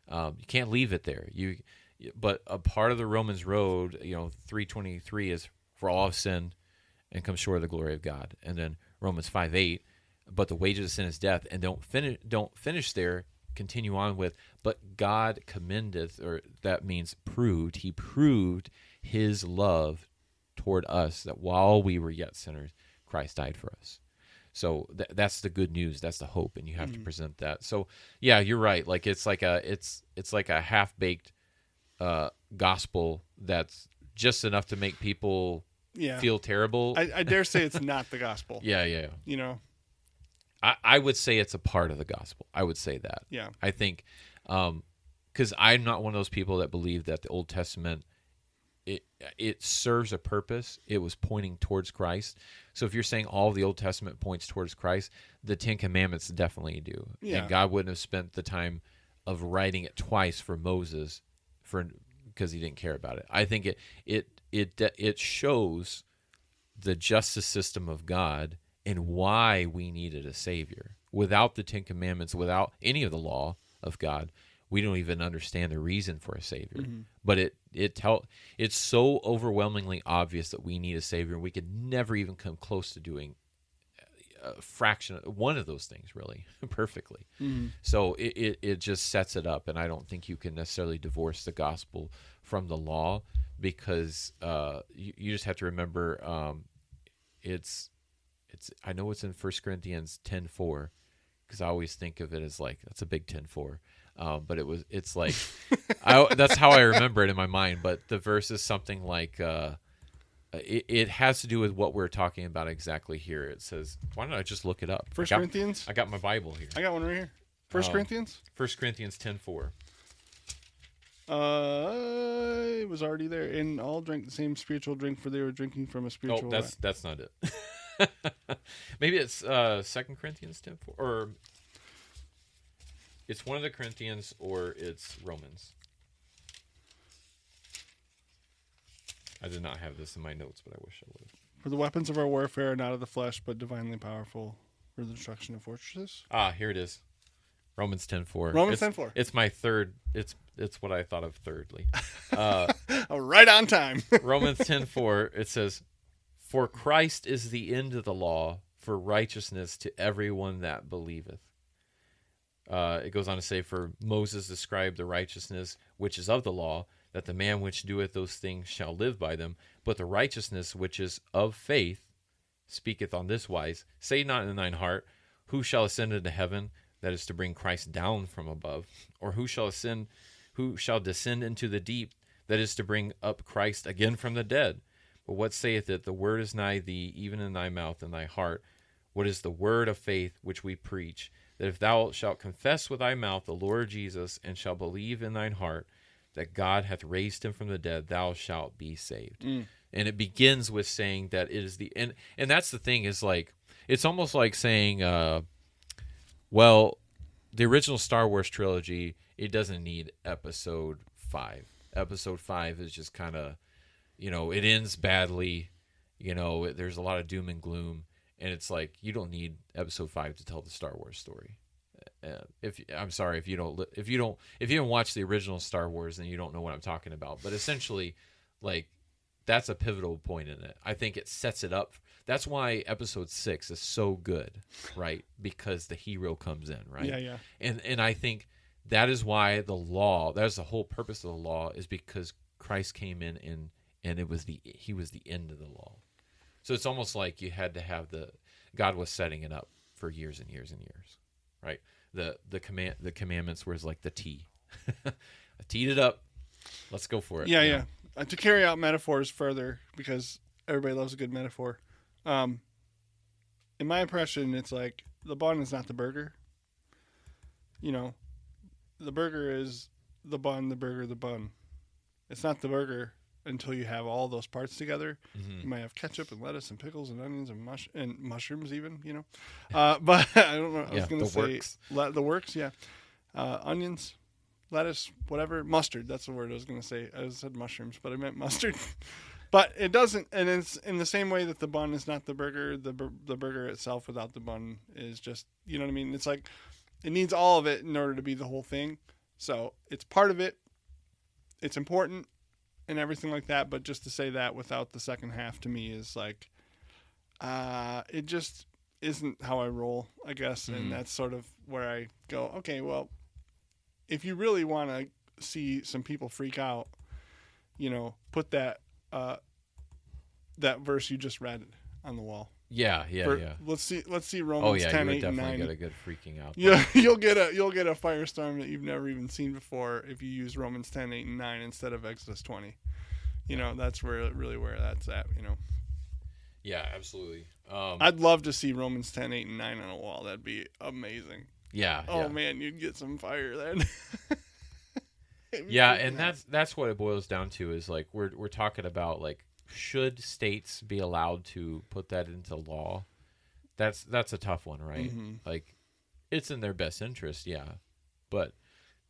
You can't leave it there. But a part of the Romans road, 3:23 is for all have sinned and come short of the glory of God, and then Romans 5:8 but the wages of sin is death, and don't finish there. Continue on with, but God commendeth, or that means proved. He proved his love toward us, that while we were yet sinners, Christ died for us. So that's the good news. That's the hope, and you have to present that. So yeah, you're right. Like it's like a half-baked gospel that's just enough to make people feel terrible. I dare say it's not the gospel. Yeah. You know, I would say it's a part of the gospel. I would say that. Yeah. I think, because I'm not one of those people that believe that the Old Testament, it serves a purpose. It was pointing towards Christ. So if you're saying all of the Old Testament points towards Christ, the Ten Commandments definitely do. Yeah. And God wouldn't have spent the time of writing it twice for Moses because he didn't care about it. I think it shows the justice system of God and why we needed a Savior. Without the Ten Commandments, without any of the law of God, we don't even understand the reason for a Savior. Mm-hmm. But it's so overwhelmingly obvious that we need a Savior, and we could never even come close to doing a fraction of one of those things really perfectly. Mm-hmm. So it just sets it up, and I don't think you can necessarily divorce the gospel from the law, because you just have to remember it's I know it's in 1 Corinthians 10:4, because I always think of it as like that's a big 10:4. But it's like that's how I remember it in my mind. But the verse is something like it has to do with what we're talking about exactly here. It says, why don't I just look it up? 1 Corinthians? I got my Bible here. I got one right here. 1 Corinthians? 1 Corinthians 10:4. It was already there. And all drank the same spiritual drink, for they were drinking from a spiritual Oh, that's not it. Maybe it's 2 Corinthians 10:4, or it's one of the Corinthians, or it's Romans. I did not have this in my notes, but I wish I would have. For the weapons of our warfare are not of the flesh, but divinely powerful for the destruction of fortresses. Here it is. Romans 10:4. Romans 10:4. It's my third. It's what I thought of thirdly. Right on time. Romans 10:4. It says, "For Christ is the end of the law for righteousness to everyone that believeth." It goes on to say, "For Moses described the righteousness which is of the law, that the man which doeth those things shall live by them. But the righteousness which is of faith speaketh on this wise, say not in thine heart, who shall ascend into heaven, that is to bring Christ down from above, or who shall descend into the deep, that is to bring up Christ again from the dead. But what saith it? The word is nigh thee, even in thy mouth and thy heart. What is the word of faith which we preach? That if thou shalt confess with thy mouth the Lord Jesus, and shalt believe in thine heart that God hath raised him from the dead, thou shalt be saved." And it begins with saying that it is and that's the thing, is like, it's almost like saying, well, the original Star Wars trilogy, it doesn't need episode 5. Episode 5 is just kind of, it ends badly, there's a lot of doom and gloom. And it's like, you don't need episode 5 to tell the Star Wars story. If you haven't watched the original Star Wars, then you don't know what I'm talking about. But essentially, like, that's a pivotal point in it. I think it sets it up. That's why episode 6 is so good, right? Because the hero comes in, right? Yeah. And I think that is why the law, that's the whole purpose of the law, is because Christ came in and he was the end of the law. So it's almost like you had to have God was setting it up for years and years and years, right? The commandments was like the T. I teed it up. Let's go for it. Yeah. To carry out metaphors further, because everybody loves a good metaphor. In my impression, it's like the bun is not the burger. The burger is the bun, the burger, the bun. It's not the burger until you have all those parts together. Mm-hmm. You might have ketchup and lettuce and pickles and onions and mushrooms even, But I don't know. I was going to say the works, yeah. Onions, lettuce, whatever. Mustard, that's the word I was going to say. I said mushrooms, but I meant mustard. But it doesn't, and it's in the same way that the bun is not the burger. The burger itself without the bun is just, you know what I mean? It's like, it needs all of it in order to be the whole thing. So it's part of it. It's important and everything like that. But just to say that without the second half, to me, is like, it just, isn't how I roll, I guess. And Mm. that's sort of where I go, okay, well, if you really want to see some people freak out, put that verse you just read on the wall. Yeah. Let's see Oh Romans yeah, 10, you would 8, and definitely 9. get a good freaking out. Yeah, you'll get a firestorm that you've never even seen before if you use Romans 10, 8, and 9 instead of Exodus 20. That's where that's at. Yeah, absolutely. I'd love to see Romans 10, 8, and 9 on a wall. That'd be amazing. Yeah. Oh man, you'd get some fire then. Yeah, and that's what it boils down to is like we're talking about like should states be allowed to put that into law? That's a tough one, right? Mm-hmm. Like it's in their best interest, yeah. But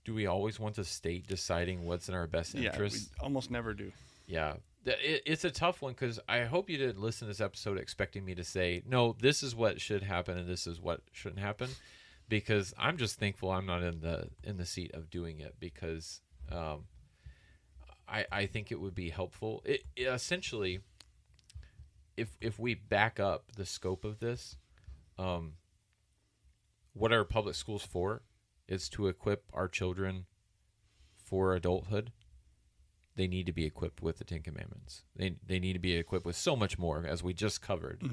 do we always want the state deciding what's in our best interest? We almost never do. Yeah. It's a tough one because I hope you didn't listen to this episode expecting me to say, no, this is what should happen and this is what shouldn't happen, because I'm just thankful I'm not in the seat of doing it, because I think it would be helpful. It essentially, if we back up the scope of this, what are public schools for? Is to equip our children for adulthood. They need to be equipped with the Ten Commandments. They need to be equipped with so much more, as we just covered,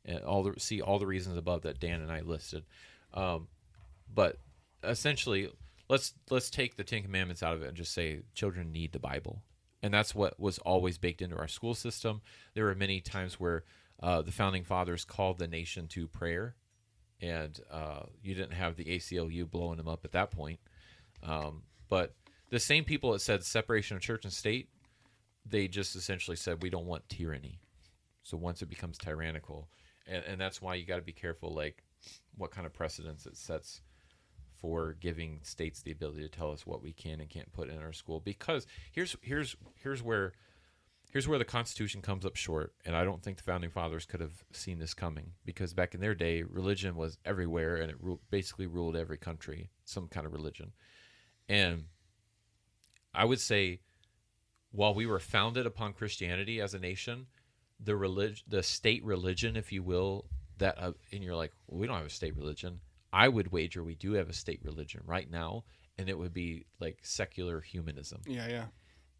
and all the reasons above that Dan and I listed. But essentially, let's take the Ten Commandments out of it and just say children need the Bible, and that's what was always baked into our school system. There were many times where the founding fathers called the nation to prayer, and you didn't have the ACLU blowing them up at that point, but the same people that said separation of church and state, they just essentially said we don't want tyranny. So once it becomes tyrannical, and that's why you got to be careful, like what kind of precedence it sets for giving states the ability to tell us what we can and can't put in our school. Because here's where the Constitution comes up short, and I don't think the founding fathers could have seen this coming, because back in their day, religion was everywhere, and it basically ruled every country, some kind of religion. And I would say, while we were founded upon Christianity as a nation, the state religion, if you will, and you're like, well, we don't have a state religion. I would wager we do have a state religion right now, and it would be like secular humanism. Yeah.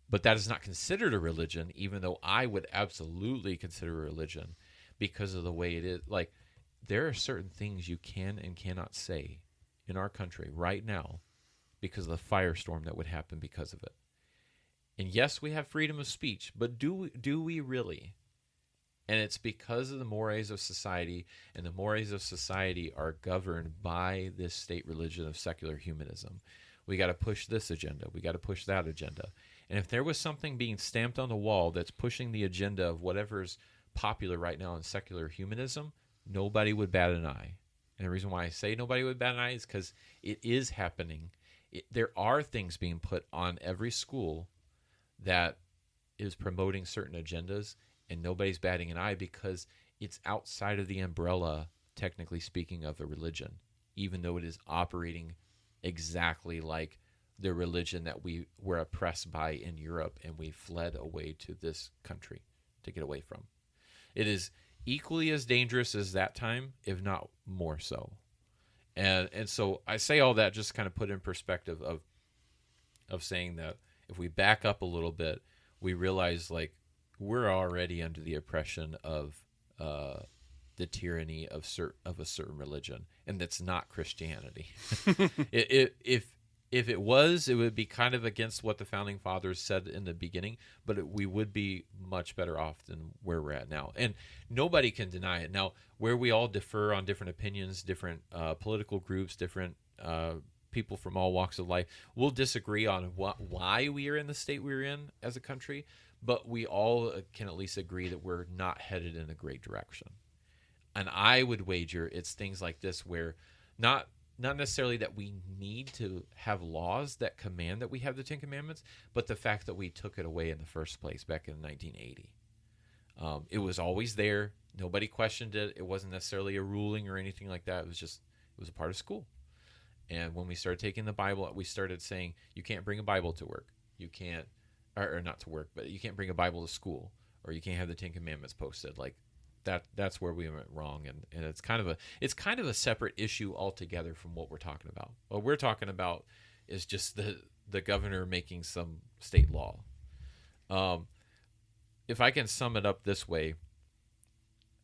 But that is not considered a religion, even though I would absolutely consider a religion, because of the way it is. Like, there are certain things you can and cannot say in our country right now because of the firestorm that would happen because of it. And yes, we have freedom of speech, but do we really? And it's because of the mores of society, and the mores of society are governed by this state religion of secular humanism. We got to push this agenda. We got to push that agenda. And if there was something being stamped on the wall that's pushing the agenda of whatever's popular right now in secular humanism, nobody would bat an eye. And the reason why I say nobody would bat an eye is because it is happening. There are things being put on every school that is promoting certain agendas, and nobody's batting an eye because it's outside of the umbrella, technically speaking, of a religion, even though it is operating exactly like the religion that we were oppressed by in Europe and we fled away to this country to get away from. It is equally as dangerous as that time, if not more so. And so I say all that just to kind of put in perspective of saying that if we back up a little bit, we realize like we're already under the oppression of the tyranny of a certain religion, and that's not Christianity. If it was, it would be kind of against what the founding fathers said in the beginning, but we would be much better off than where we're at now. And nobody can deny it. Now, where we all differ on different opinions, different political groups, different people from all walks of life, we'll disagree on why we are in the state we're in as a country, but we all can at least agree that we're not headed in a great direction. And I would wager it's things like this where not necessarily that we need to have laws that command that we have the Ten Commandments, but the fact that we took it away in the first place back in 1980. It was always there. Nobody questioned it. It wasn't necessarily a ruling or anything like that. It was a part of school. And when we started taking the Bible, we started saying, you can't bring a Bible to work. You can't, or not to work, but you can't bring a Bible to school, or you can't have the Ten Commandments posted. Like, that's where we went wrong, and it's kind of a separate issue altogether from what we're talking about. What we're talking about is just the governor making some state law. If I can sum it up this way,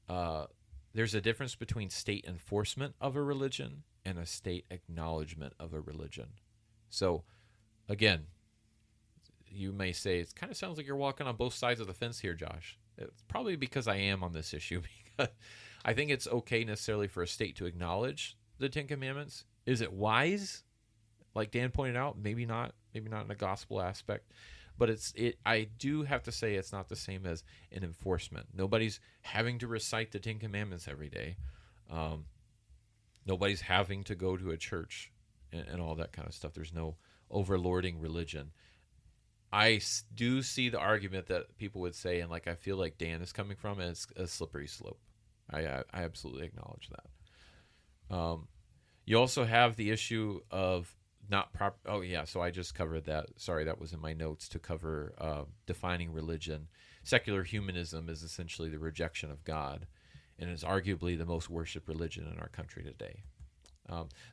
there's a difference between state enforcement of a religion and a state acknowledgement of a religion. So, again, you may say, it kind of sounds like you're walking on both sides of the fence here, Josh. It's probably because I am on this issue. Because I think it's okay necessarily for a state to acknowledge the Ten Commandments. Is it wise? Like Dan pointed out, maybe not in a gospel aspect. But I do have to say it's not the same as an enforcement. Nobody's having to recite the Ten Commandments every day. Nobody's having to go to a church and all that kind of stuff. There's no overlording religion. I do see the argument that people would say, and like I feel like Dan is coming from, as a slippery slope. I absolutely acknowledge that. You also have the issue of not proper. Oh yeah, so I just covered that. Sorry, that was in my notes to cover defining religion. Secular humanism is essentially the rejection of God, and is arguably the most worshipped religion in our country today.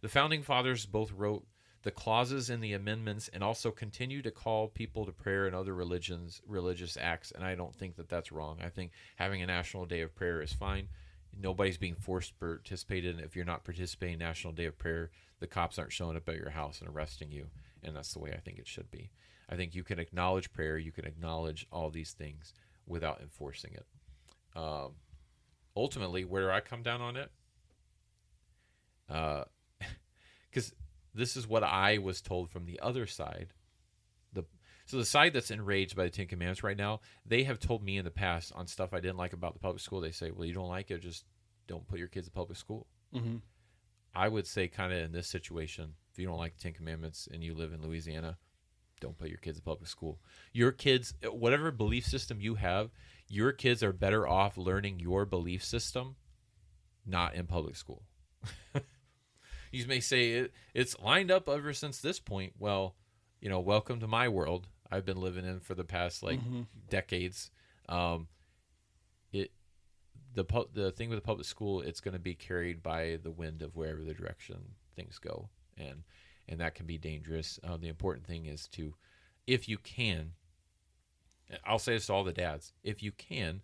The founding fathers both wrote the clauses in the amendments and also continue to call people to prayer and other religious acts, and I don't think that that's wrong. I think having a national day of prayer is fine. Nobody's being forced to participate in it. If you're not participating in National Day of Prayer, the cops aren't showing up at your house and arresting you, and that's the way I think it should be. I think you can acknowledge prayer, you can acknowledge all these things without enforcing it. Ultimately, where do I come down on it? Because this is what I was told from the other side. So the side that's enraged by the Ten Commandments right now, they have told me in the past on stuff I didn't like about the public school, they say, well, you don't like it, just don't put your kids in public school. Mm-hmm. I would say kind of in this situation, if you don't like the Ten Commandments and you live in Louisiana, don't put your kids in public school. Your kids, whatever belief system you have, your kids are better off learning your belief system, not in public school. You may say it's lined up ever since this point. Well, welcome to my world. I've been living in for the past decades. The thing with the public school, it's going to be carried by the wind of wherever the direction things go, and that can be dangerous. The important thing is to, if you can, I'll say this to all the dads, if you can,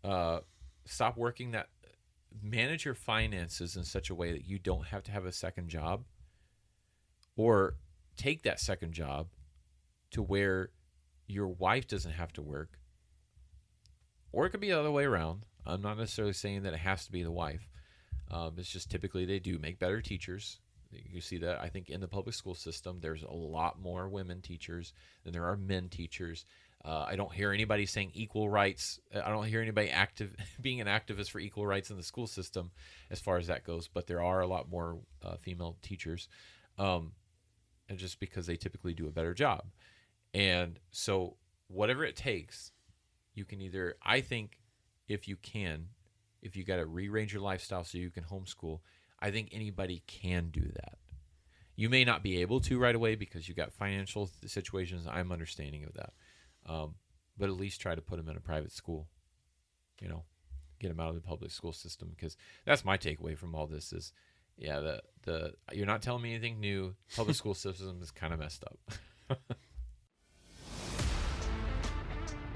stop working that. Manage your finances in such a way that you don't have to have a second job, or take that second job to where your wife doesn't have to work, or it could be the other way around. I'm not necessarily saying that it has to be the wife. It's just typically they do make better teachers. You see that, I think, in the public school system, there's a lot more women teachers than there are men teachers. I don't hear anybody saying equal rights. I don't hear anybody being an activist for equal rights in the school system as far as that goes. But there are a lot more female teachers, and just because they typically do a better job. And so whatever it takes, you can either, I think, if you got to rearrange your lifestyle so you can homeschool, I think anybody can do that. You may not be able to right away because you got financial situations. I'm understanding of that. But at least try to put them in a private school, get them out of the public school system, because that's my takeaway from all this is, you're not telling me anything new. Public school system is kind of messed up.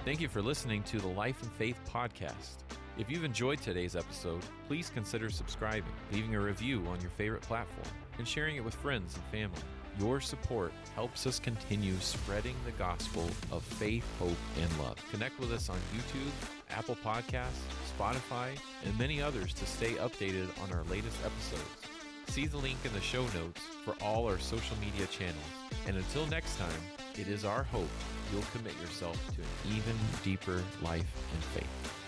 Thank you for listening to the Life and Faith podcast. If you've enjoyed today's episode, please consider subscribing, leaving a review on your favorite platform, and sharing it with friends and family. Your support helps us continue spreading the gospel of faith, hope, and love. Connect with us on YouTube, Apple Podcasts, Spotify, and many others to stay updated on our latest episodes. See the link in the show notes for all our social media channels. And until next time, it is our hope you'll commit yourself to an even deeper life and faith.